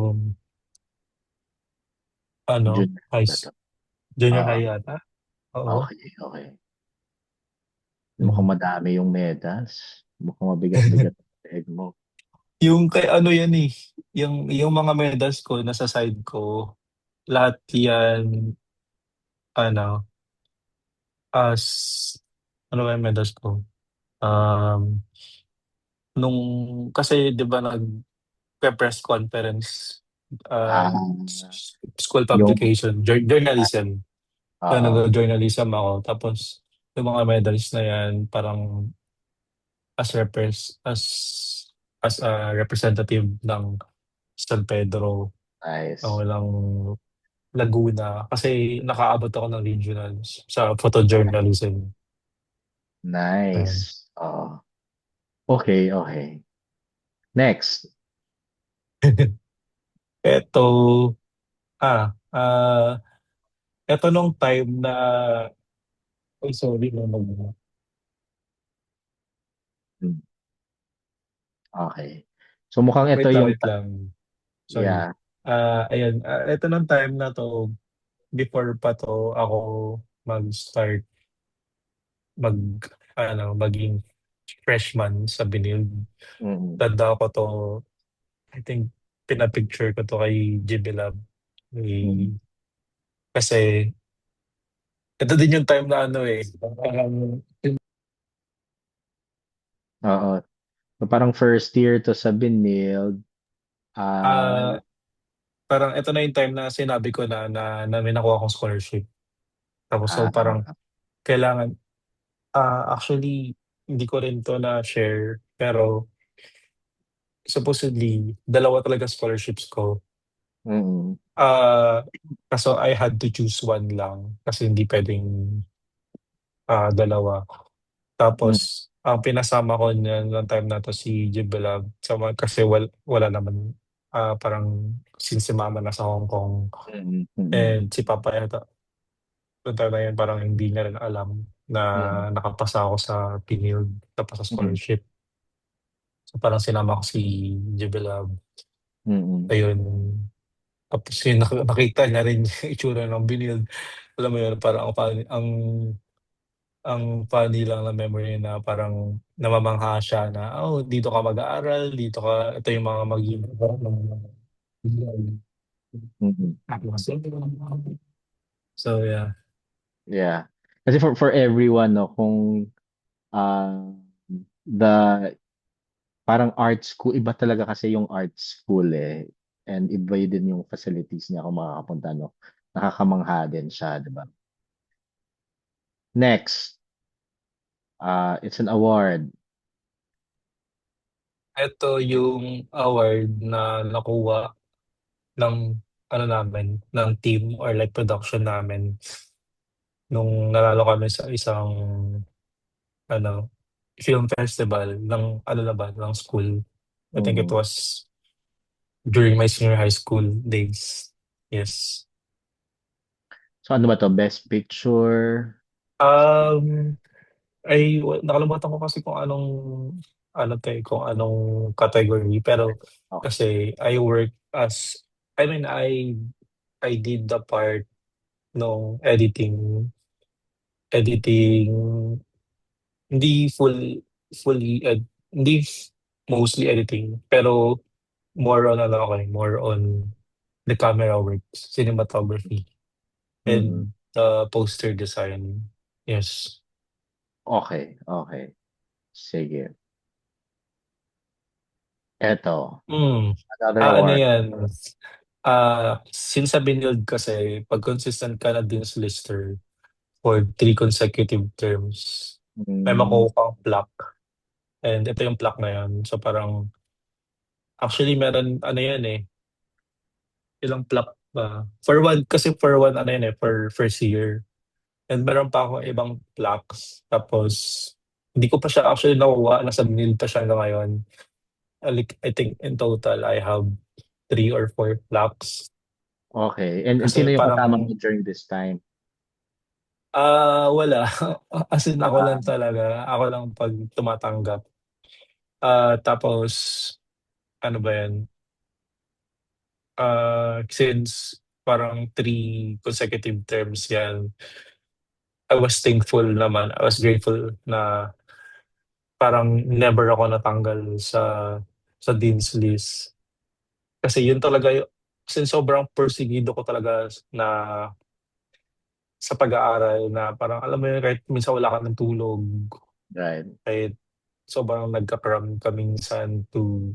ano, Junior ba to? junior Oo. high yata. Oo. Okay, okay. Mukhang Mhm. madami yung medals. Mukhang mabigat-bigat ang leg mo. Yung kay ano yan eh, yung mga medals ko nasa side ko, lahat yan, ano, as, ano ba yung medals ko? Um, nung, kasi di ba nag-press conference, Ah, school yung, publication, journalism. So, oo, nag-journalism ako. Tapos, yung mga medals na yan, parang as repres as a representative ng San Pedro, nice. ng Laguna. Kasi nakaabot ako ng regionals sa photojournalism. Ayan. Nice. Oo. Okay, okay. Next. Eto, ah, eto nung time na, ay sorry, no, Hmm, okay. So mukhang ito yung, wait lang. Sorry. yeah. Ayan, eto nung time na to, before pa to ako mag-start mag maging freshman sa Binild. Mm, Tanda ko to, I think pina-picture ko to kay JB Lab. mm, Eh, kasi ito din yung time na ano eh, parang, oo. So parang first year to sa Binild. Ah, ah, parang ito na yung time na sinabi ko na may nakuha akong scholarship. Tapos so parang ah, kailangan, actually hindi ko rin to na share pero supposedly dalawa talaga scholarships ko. mm, Ah, kaso I had to choose one lang kasi hindi puwedeng, dalawa. mm, Tapos ang pinasama ko niyan nung time na 'to si Jibelab kasi wala naman, parang since si mama nasa Hong Kong mm, mm, and si papa yata nung time na yun parang hindi niya rin alam na mm, nakapasa ako sa PNILD, napasa mm, scholarship. So parang sinama ko si Jibelab, mm, ayun. Tapos yun nakita niya rin yung itsura ng BNILD. Alam mo yun, parang ang funny lang na memory na parang namamangha siya na, "Oh, dito ka mag-aaral, dito ka ito yung mga magiging mm. So, yeah. Yeah. Kasi for everyone, no, kung ah, the parang art school, iba talaga kasi yung art school eh. And iba din yung facilities niya kung makakapunta, no. Nakakamangha din siya, di ba? Next, it's an award. Ito yung award na nakuha ng ano namin, ng team or like production namin nung nanalo kami sa isang ano, film festival ng ano naman, ng school. I think it Mm. was during my senior high school days. Yes. So ano ba to? Best picture? Um, nakalimutan ko kasi kung anong ano 'to, eh, kung anong category. Pero Okay. kasi I mean, I did the part nung editing, hindi hindi mostly editing, pero more on ano ako, eh, more on the camera works, cinematography, Mm. and the poster design. Yes. Okay, okay. Sige. Eto, Hmm. another Ano award. 'yan, since sa Binold kasi 'pag consistent ka na Dean's Lister for 3 consecutive terms, may Mm, makukuha kang plaque, and ito yung plaque na 'yan. So, parang actually meron ano 'yan, eh, ilang plaque ba? For one ano 'yan, eh, for first year, and meron pa akong ibang plaques. Tapos hindi ko pa siya actually nakuha, nasa Binold pa siya hanggang ngayon. Like, I think in total I have 3 or 4 plaques okay. And kasi sino yung kasama parang mo during this time? Wala. As in ako lang Ah, talaga, ako lang 'pag tumatanggap. Tapos ano ba 'yan, since parang 3 consecutive terms 'yan, I was thankful naman, I was grateful na parang never ako natanggal sa Dean's List. Kasi yun talaga since sobrang persigido ko talaga na sa pag-aaral na parang alam mo yun kahit minsan wala ka ng tulog, Right. kahit sobrang nagka-cram kami minsan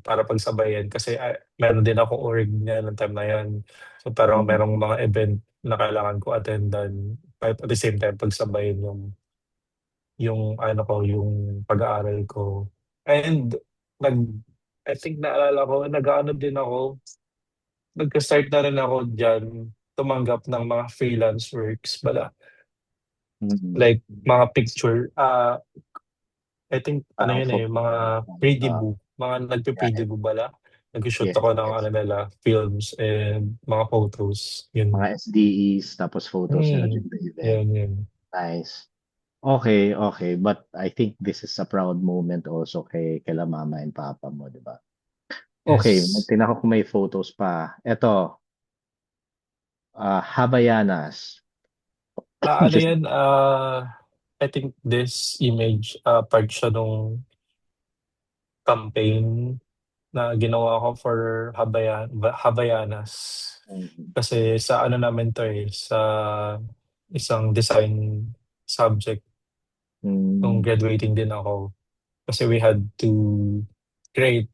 para pagsabayan kasi meron din ako org niya ng time na yan. So parang Mm. merong mga event na kailangan ko attendan kahit at the same time pagsabayan yung pag-aaral ko. And nag I think naalala ko, nag-aano din ako, nagka-start na rin ako diyan tumanggap ng mga freelance works bala. Mm. Like mga picture, I think ano Parang yun eh, mga photograph. pre-debut, mga Right. nagpe-pre-debut bala. Nag-shoot Yes, ako ng yes. ano nila, films and mga photos. Mga Yun. SDEs, tapos photos nila Mm, during the event. yun. Nice. Okay, okay. But I think this is a proud moment also kay mama and papa mo, di ba? Okay, Yes. tingnan ko kung may photos pa. Ito, Havayanas. Ano Just, yan, I think this image, part siya nung campaign na ginawa ko for Havayanas. mm, Kasi sa ano namin to eh, sa isang design subject nung mm, graduating din ako. Kasi we had to create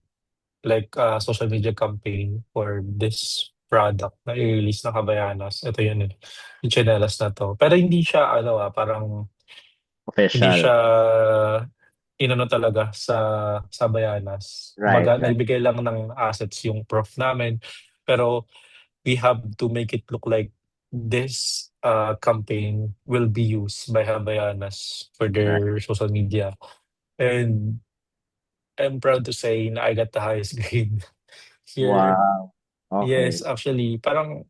like a social media campaign for this product na i-release ng Havaianas. Ito yun eh, yung tsinelas na to. Pero hindi siya ano parang hindi official. siya inano talaga sa Havaianas. Right, Kumbaga, right. nagbigay lang ng assets yung prof namin. Pero we have to make it look like this campaign will be used by Havaianas for Right. their social media. And I'm proud to say na I got the highest grade here. Wow. Yes, Okay. actually, parang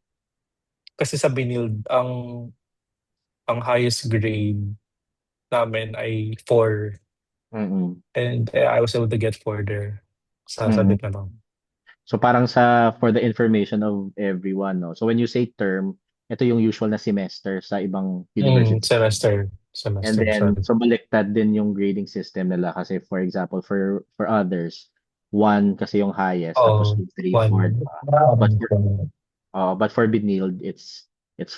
kasi sa Binild, ang highest grade namin ay 4 Mm-mm. and I was able to get 4 there sa Mm-mm. subject na lang. So parang for the information of everyone, no? So when you say term, ito yung usual na semester sa ibang university. Semester. And Semester, then, sorry. so baliktad din yung grading system nila kasi for example, for others, 1 kasi yung highest, tapos Oh, 2, 3, 4, 1. diba? But for, but for Binild, it's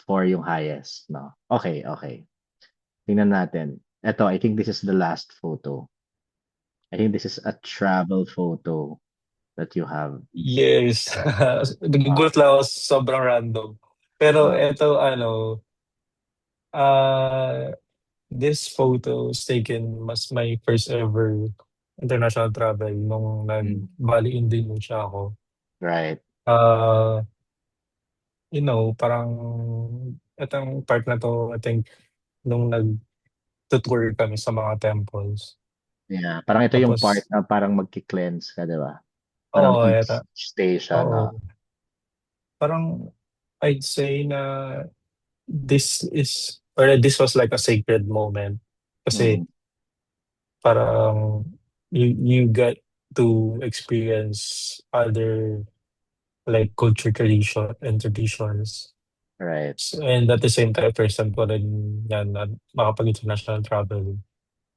4 yung highest, no? Okay, okay. Tingnan natin. Ito, I think this is the last photo. I think this is a travel photo that you have. Yes. Uh, Nagugulat lang ako, sobrang random. Pero uh, eto ano, ah, this photo was taken mas my first ever international travel nung mm, nag-Bali, Indonesia ako. right. Ah, parang itong part na 'to, I think nung nagtu-tour kami sa mga temples. Yeah, parang ito yung part Tapos na parang magki-cleanse ka, 'di ba? Parang oo, each stage siya, no? oo. Parang I'd say na this was like a sacred moment kasi Mm, parang you get to experience other like culture traditions. right. And at the same time, first time ko rin yan na makapag-international travel.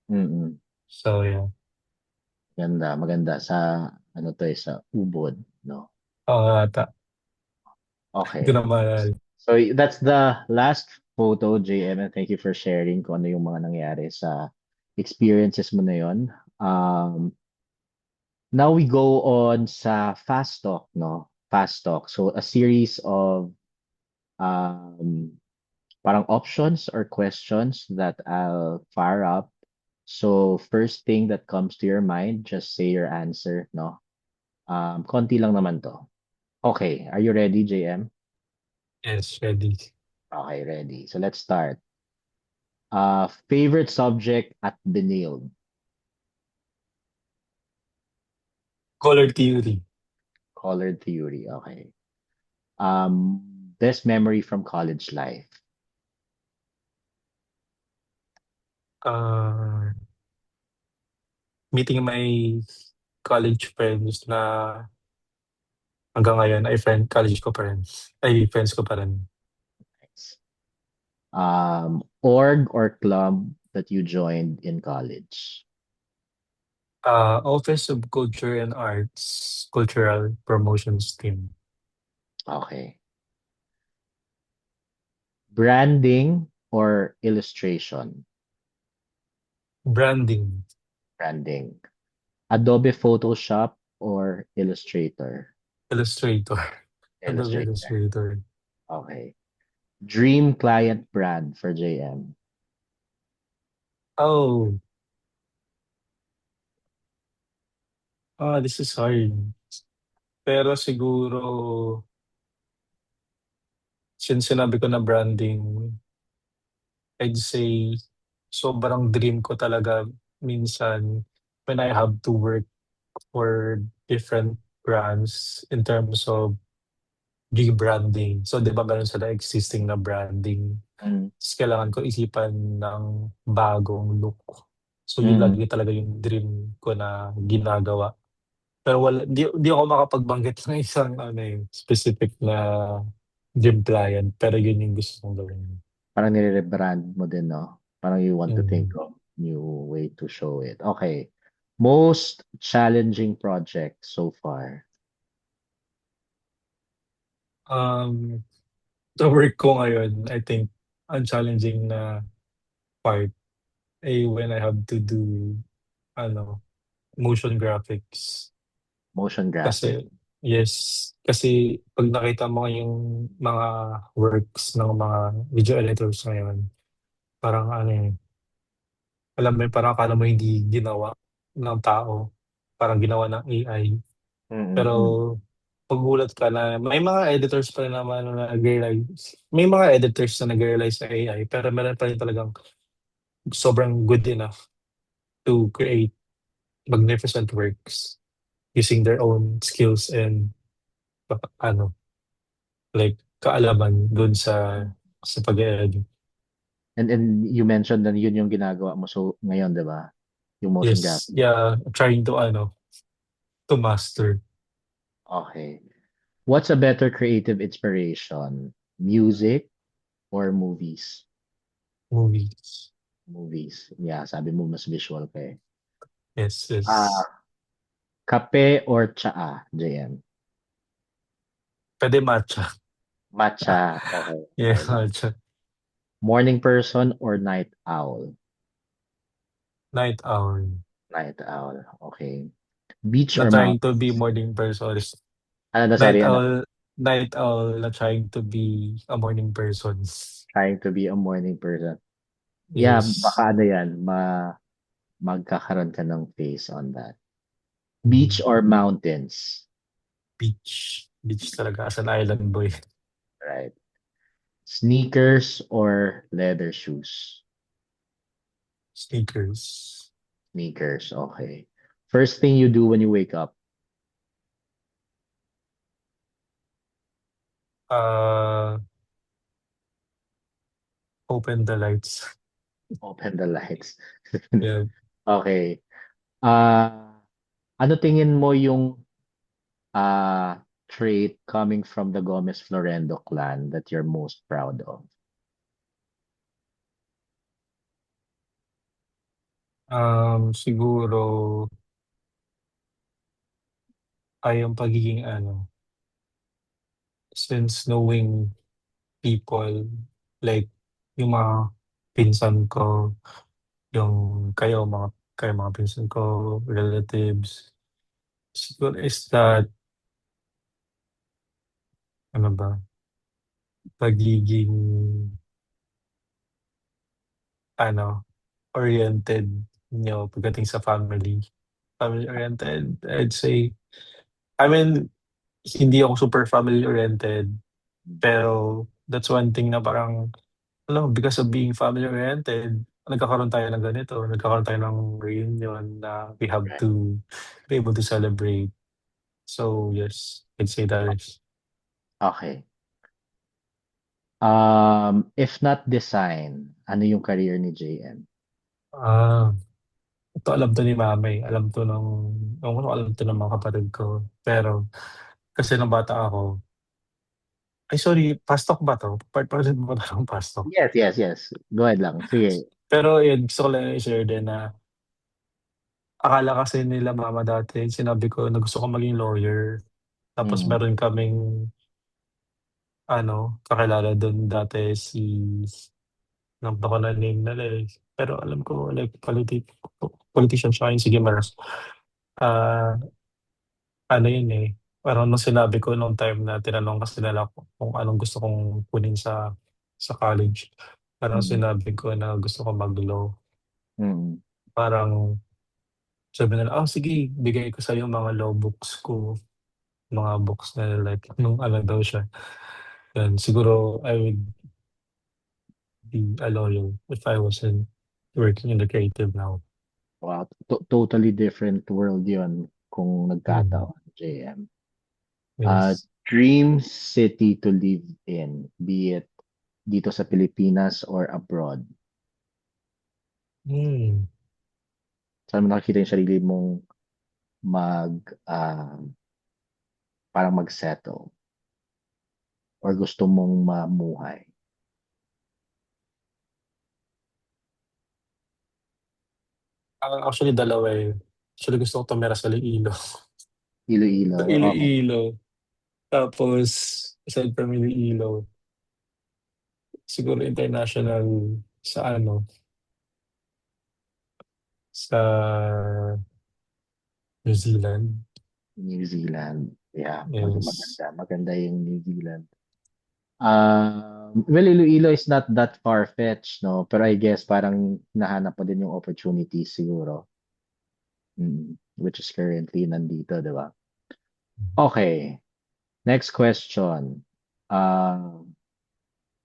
Mm. So, yeah. Ganda, maganda sa ano to eh, sa Ubod, no? Oo ata. Hindi ko Okay. na maalala. So that's the last photo, JM, and thank you for sharing kung ano yung mga nangyari sa experiences mo na yon. Now we go on sa Fast Talk, no? Fast Talk. So a series of um, parang options or questions that I'll fire up. So first thing that comes to your mind, just say your answer, no? Konti lang naman to. Okay, are you ready, JM? Yes, ready. Okay, ready. So let's start. Favorite subject at Benilde? Color theory. Color theory. Okay. Best memory from college life. Uh, Meeting my college friends na hanggang ngayon ay college ko pa rin. Ay, friends ko pa rin. Nice. Org or club that you joined in college? Office of Culture and Arts, Cultural Promotions Team. Okay. Branding or illustration? Branding, Branding. Adobe Photoshop or Illustrator? Illustrator, Adobe Illustrator. Illustrator. Okay. Dream client brand for JM. Oh, this is hard. Pero siguro, since sinabi ko na branding, I'd say sobrang dream ko talaga minsan when I have to work for different brands in terms of rebranding. So, 'di ba meron sila existing na branding. Mm. Ta's kailangan ko isipan ng bagong look. So, yun Mm. lagi talaga yung dream ko na ginagawa. Pero di ako makapagbanggit ng isang ano, eh, specific na dream client, pero yun yung gusto kong gawin. Parang nire-rebrand mo din, no? Parang you want to think Mm. of new way to show it. Okay. Most challenging project so far. Um, sa work ko ngayon, I think ang challenging na part ay when I have to do ano, motion graphics. Motion graphic. Kasi yes, kasi 'pag nakita mo yung mga works ng mga video editors ngayon, parang ano, eh, alam mo yun, parang akala mo hindi ginawa ng tao, parang ginawa ng AI. Pero Mm-mm. magugulat ka na may mga editors pa rin naman na nagre-realize may mga editors na nagre-realize sa AI, pero meron pa rin talagang sobrang good enough to create magnificent works using their own skills and ano, like kaalaman dun sa pag-e-edit. And you mentioned na yun yung ginagawa mo so ngayon, 'di ba? Yung motion Yes, graphic. yeah, trying to ano, to master Okay. What's a better creative inspiration? Music or movies? movies. Movies. Yeah, sabi mo mas visual ka eh. Yes, Ah, yes. kape or tsaa, JM? Puwede matcha. Matcha. Okay. Yeah, Okay. matcha. Morning person or night owl? Night owl. Night owl. Okay. Beach or Not trying to be mountains? morning person. Ano na, Night sorry, ano? owl night owl na trying to be a morning person. Trying to be a morning person. Yeah, Yes. baka ano yan, magkakaroon ka ng face on that. Beach Mm. or mountains? Beach. Beach talaga as an island boy. Right. Sneakers or leather shoes? Sneakers. Sneakers, okay. First thing you do when you wake up? Uh, Open the lights. Open the lights. Yeah. Okay. Ah, ano tingin mo yung trait coming from the Gomez Florendo clan that you're most proud of? Siguro ay yung pagiging ano, since knowing people, like yung mga pinsan ko, yung kayo mga pinsan ko, relatives, siguro is that, ano ba, pagiging ano, oriented niyo pagdating sa family. Family oriented, I'd say. I mean, hindi ako super family oriented, pero that's one thing na parang alam mo, because of being family oriented, nagkakaroon tayo ng ganito, nagkakaroon tayo ng reunion na we have Right. to be able to celebrate. So yes, I'd say that is. Okay. If not design, ano yung career ni JM? Ah, ito alam 'to ni mama, eh, alam 'to ewan ko kung alam 'to ng mga kapatid ko. Pero kasi nung bata ako ay sorry, pastok ba 'to? Part pa rin ba 'to ng pastok? Yes, yes, yes. Go ahead lang. Sige. Pero yun, gusto ko lang i-share din na, akala kasi nila mama dati, sinabi ko na gusto ko maging lawyer. Tapos Mm. meron kaming kakilala dun dati si nakalimutan ko na name nila eh. Pero alam ko like politician siya yun, sige Mars. Ah, ano yun eh. Parang nung sinabi ko nung time na tinanong kasi nila kung anong gusto kong kunin sa college. Parang Mm. sinabi ko na gusto ko mag-law. Mm. Parang sabi nila, sige, bigay ko sa'yo mga law books ko. Mga books na like, nung ano daw siya. Yan, siguro I would be a lawyer if I wasn't working in the creative now. Wow, totally different world yon kung Mm. nagkataon, JM. Yes. Dream city to live in, be it dito sa Pilipinas or abroad. Mm. Saan mo nakikita yung sarili mong mag, ah, parang mag-settle or gusto mong mamuhay? Actually, dalawa eh. Actually, gusto ko tumira sa Iloilo. Iloilo, Sa oo. Iloilo. Tapos, aside from Iloilo, siguro international sa sa New Zealand. New Zealand. Yeah, Yes. maganda. Maganda yung New Zealand. Well, Iloilo is not that far-fetched, no? Pero I guess parang nahanap pa din yung opportunities siguro. Which is currently nandito, di ba? Okay, next question. Uh,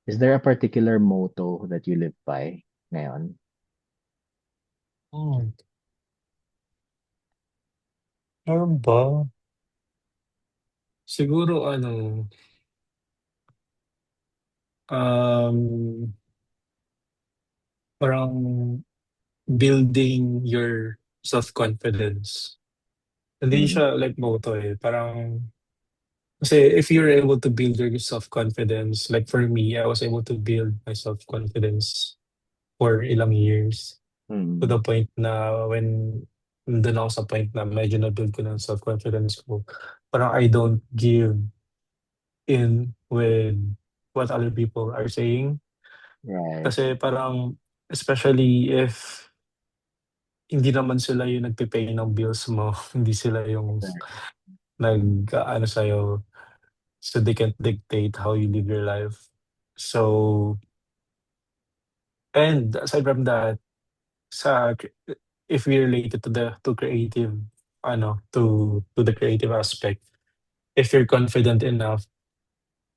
is there a particular motto that you live by ngayon? Oh, meron ba? Siguro um, parang building your self-confidence. Hindi Mm, siya like motto eh. Parang, kasi if you're able to build your self-confidence, like for me, I was able to build my self-confidence for ilang years. To mm, the point na when nandun ako sa point na medyo na-build ko ng self-confidence ko, parang I don't give in with what other people are saying. right. Kasi parang, especially if hindi naman sila yung nagpe-pay ng bills mo, hindi sila yung Right. sa'yo, so they can't dictate how you live your life. So, and aside from that, sa if we relate it to creative, to the creative aspect, if you're confident enough,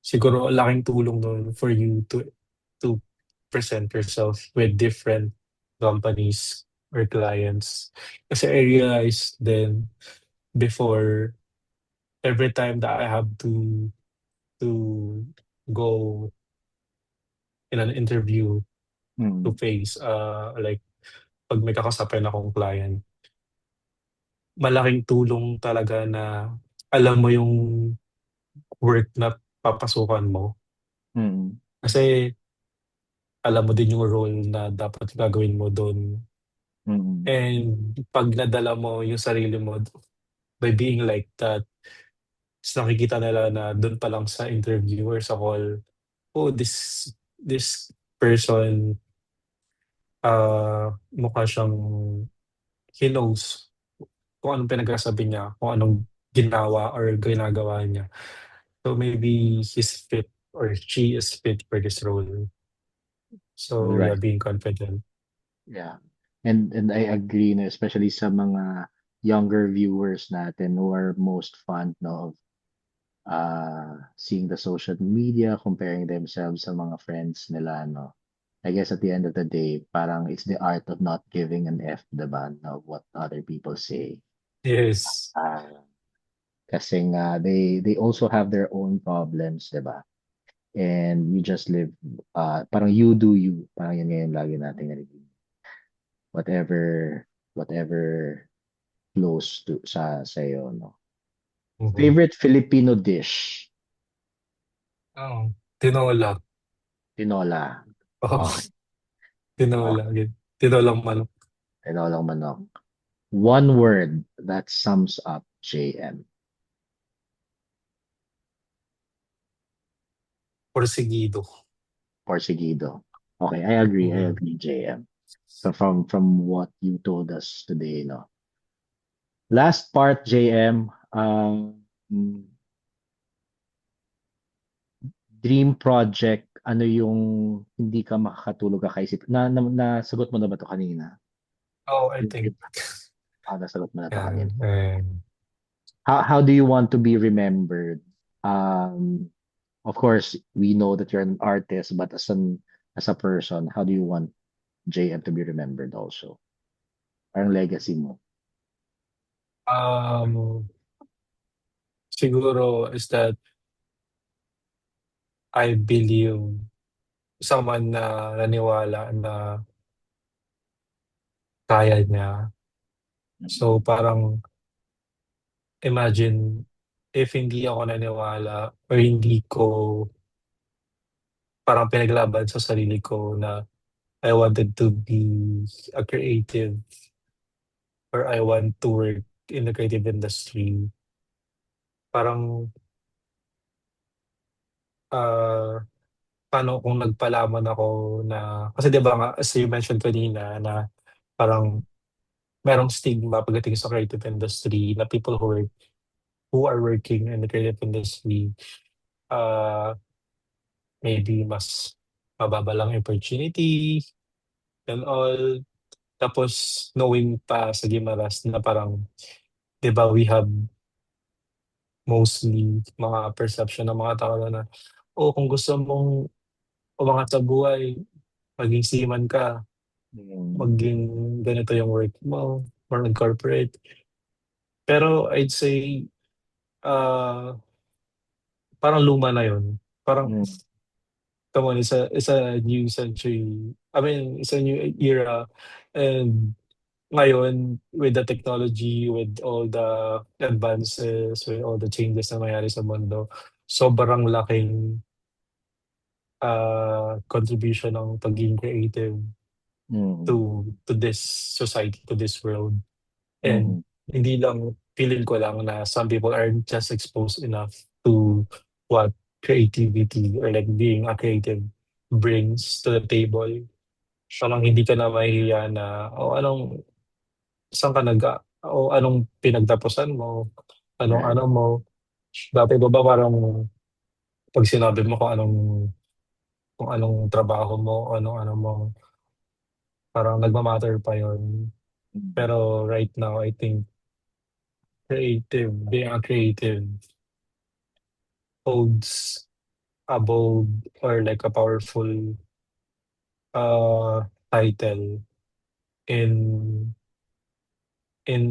siguro laking tulong nun for you to present yourself with different companies or clients. Kasi I realized then before, every time that I have to go in an interview to Mm, face like pag may kakasapin akong client, malaking tulong talaga na alam mo yung work na papasukan mo. mm, Kasi alam mo din yung role na dapat gagawin mo doon. mm, And pag nadala mo yung sarili mo by being like that, tapos nakikita nila na doon pa lang sa interview or sa call, oh, this person, mukha siyang he knows kung anong pinagsasabi niya, kung anong ginawa or ginagawa niya. So maybe he's fit or she is fit for this role. So right. yeah, being confident. Yeah. And I agree na especially sa mga younger viewers natin who are most fond no of seeing the social media, comparing themselves sa mga friends nila, no? I guess at the end of the day, parang it's the art of not giving an F, diba, of what other people say. Yes. Ah, kasi nga, they also have their own problems, diba? And you just live, parang you do you. Parang yun ngayon lagi natin narinig. Whatever flows to sa'yo, no? Mhm. Favorite Filipino dish? Oo, tinola. Tinola. Oo, Okay. tinola, tinolang manok. Tinolang manok. One word that sums up JM. Porsigido. Porsigido. Okay, I agree. I Mm. agree, JM. So from what you told us today, no. Last part, JM. Dream project. Ano yung hindi ka makakatulog kakaisip? Nasagot mo na ba to kanina? Oh, I think. Nasagot mo na to Yeah. kanina. How do you want to be remembered? Um, of course, we know that you're an artist, but as a person, how do you want JM to be remembered also? Parang legacy mo. Um, Siguro is that I believe someone na naniwala na kaya niya. So parang imagine if hindi ako naniwala or hindi ko parang pinaglaban sa sarili ko na I wanted to be a creative or I want to work in the creative industry. Parang ah, paano kung nagpalaman ako na kasi 'di ba nga as you mentioned kanina na parang merong stigma pagdating sa creative industry na people who are working in the creative industry, uh, maybe mas mababa lang yung opportunity and all. Tapos knowing pa sa Gimaras na parang 'di ba we have mostly mga perception ng mga tao na, "Oh, kung gusto mong umangat sa buhay, maging seaman ka, Mm, maging ganito yung work mo, more on corporate." Pero I'd say, ah, parang luma na yun. Parang mm, come on, it's a new century. I mean, it's a new era. And ngayon, with the technology, with all the advances, with all the changes na nangyari sa mundo, sobrang laking contribution ng pagiging creative mm, to this society, to this world. And mm, hindi lang, feeling ko lang na some people aren't just exposed enough to what creativity or like being a creative brings to the table. Parang hindi ka na mahihiya na, o anong, saan ka o anong pinagtapusan mo, anong right. ano mo. Dati ba ba parang pag sinabi mo kung anong trabaho mo, anong ano mo, parang nagmamatter pa yon. Mm, Pero right now, I think being a creative holds a bold or like a powerful title in in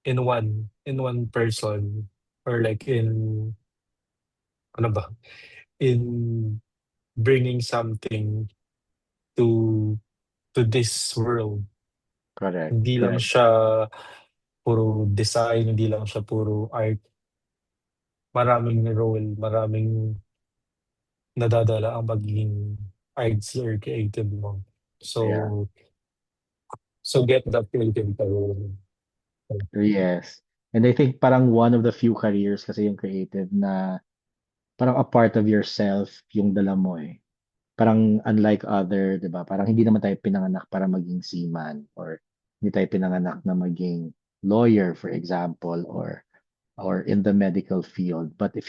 in one person or like in ano ba in bringing something to this world. correct, Hindi lang correct. siya puro design, hindi lang siya puro art. Maraming role, maraming nadadala ang pagiging artsy or creative mo. Yeah. So get that creative role. Yes. And I think parang one of the few careers kasi yung creative na parang a part of yourself yung dala mo eh. Parang unlike other, 'di ba? Parang hindi naman tayo pinanganak para maging seaman or hindi tayo pinanganak na maging lawyer for example or in the medical field. But if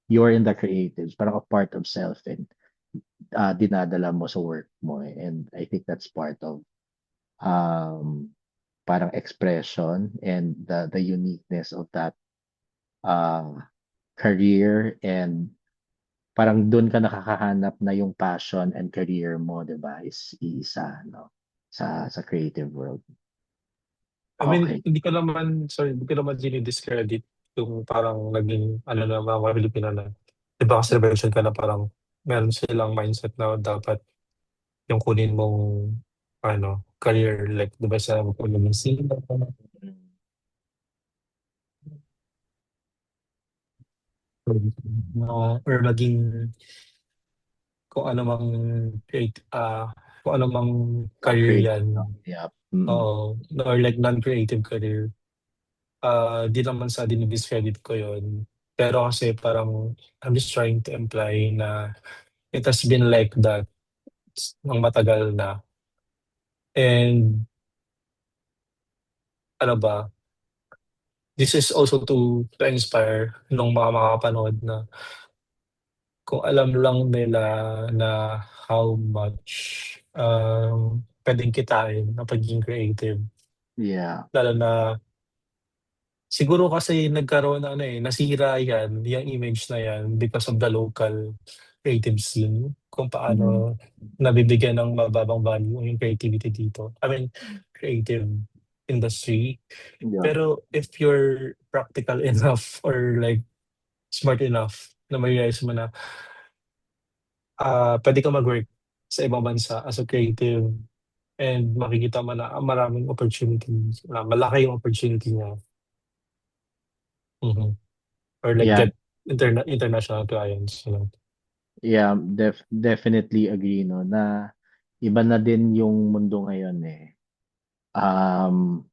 you're in the creatives, parang a part of self and dinadala mo sa work mo eh. And I think that's part of um parang expression and the uniqueness of that uh, career and parang doon ka nakakahanap na yung passion and career mo, 'di ba? Is isa, no? Sa creative world. I mean, Okay. hindi ko naman dini-discredit yung parang naging ano na mga Pilipino na 'di ba kasi mention ka na parang meron silang mindset na dapat yung kunin mong ano, career like 'di ba sa kung maging singer Mm. or maging kung ano mang create kung ano mang Mga career creative, yan. no? Yep. Mm. Oo, or like non-creative career. Di naman sa dinidiscredit ko yun. Pero kasi parang I'm just trying to imply na it has been like that ng matagal na. And ano ba, this is also to inspire nung mga makakapanood na kung alam lang nila na how much pwedeng kitain ng pagiging creative. Yeah. Lalo na siguro kasi nagkaroon na ano eh, nasira yan, yung image na yan because of the local creative scene. Kung Mm. paano nabibigyan ng mababang value yung creativity dito. I mean, creative industry. Yep. Pero if you're practical enough or like smart enough na ma-realize mo na pwede ka mag-work sa ibang bansa as a creative and makikita mo na maraming opportunities, na malaki yung opportunity niya. Mhm. Or like Yeah. get international clients, you know. Yeah, definitely agree, no, na iba na din yung mundo ngayon eh.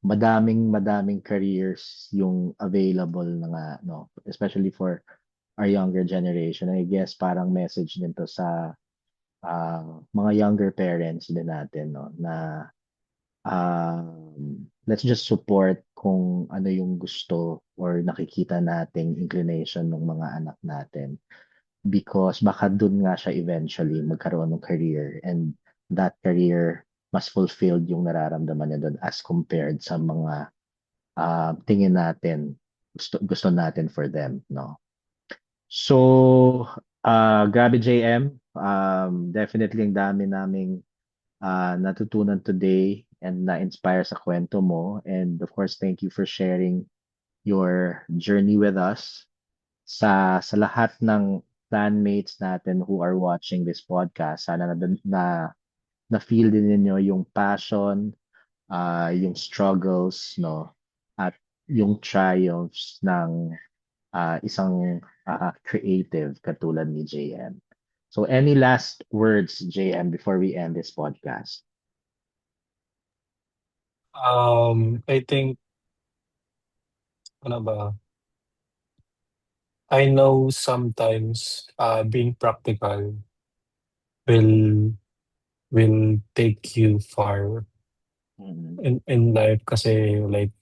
Madaming careers yung available na nga, no, especially for our younger generation. I guess parang message din to sa mga younger parents din natin, no, na let's just support kung ano yung gusto or nakikita nating inclination ng mga anak natin, because baka dun nga siya eventually magkaroon ng career, and that career mas fulfilled yung nararamdaman niya doon as compared sa mga tingin natin gusto natin for them, no? So, grabe JM, definitely ang dami naming natutunan today and na-inspire sa kwento mo, and of course thank you for sharing your journey with us. Sa lahat ng planmates natin who are watching this podcast, sana na feel din ninyo yung passion, yung struggles, no, at yung triumphs ng isang creative katulad ni JM. So any last words, JM, before we end this podcast? I think, ano ba, I know sometimes being practical will will take you far Mm. in life kasi like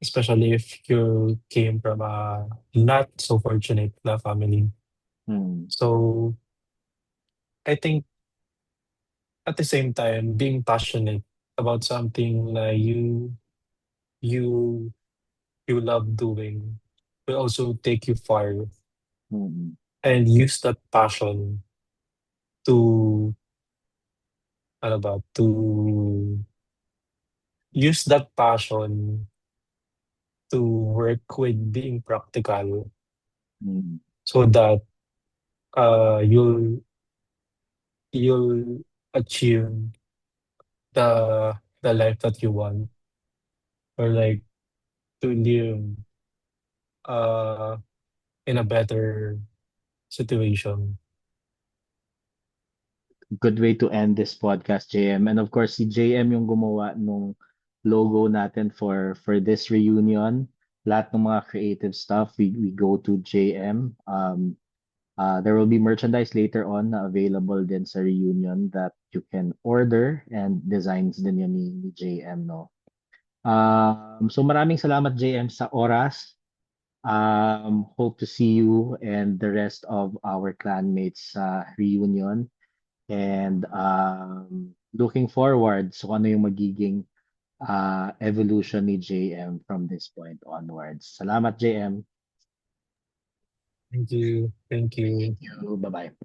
especially if you came from a not so fortunate na family. Mm. So I think at the same time being passionate about something na you you love doing will also take you far, Mm. and use that passion to ano ba to use that passion to work with being practical Mm. so that you'll achieve the life that you want, or like to live uh in a better situation. Good way to end this podcast, JM. And of course, si JM yung gumawa nung logo natin for this reunion. Lahat ng mga creative stuff, we go to JM. There will be merchandise later on na available din sa reunion that you can order, and designs din yun ni JM, no? So maraming salamat, JM, sa oras. Hope to see you and the rest of our clanmates sa reunion. And looking forward so ano yung magiging evolution ni JM from this point onwards. Salamat, JM. Thank you. Thank you. Thank you. Bye-bye.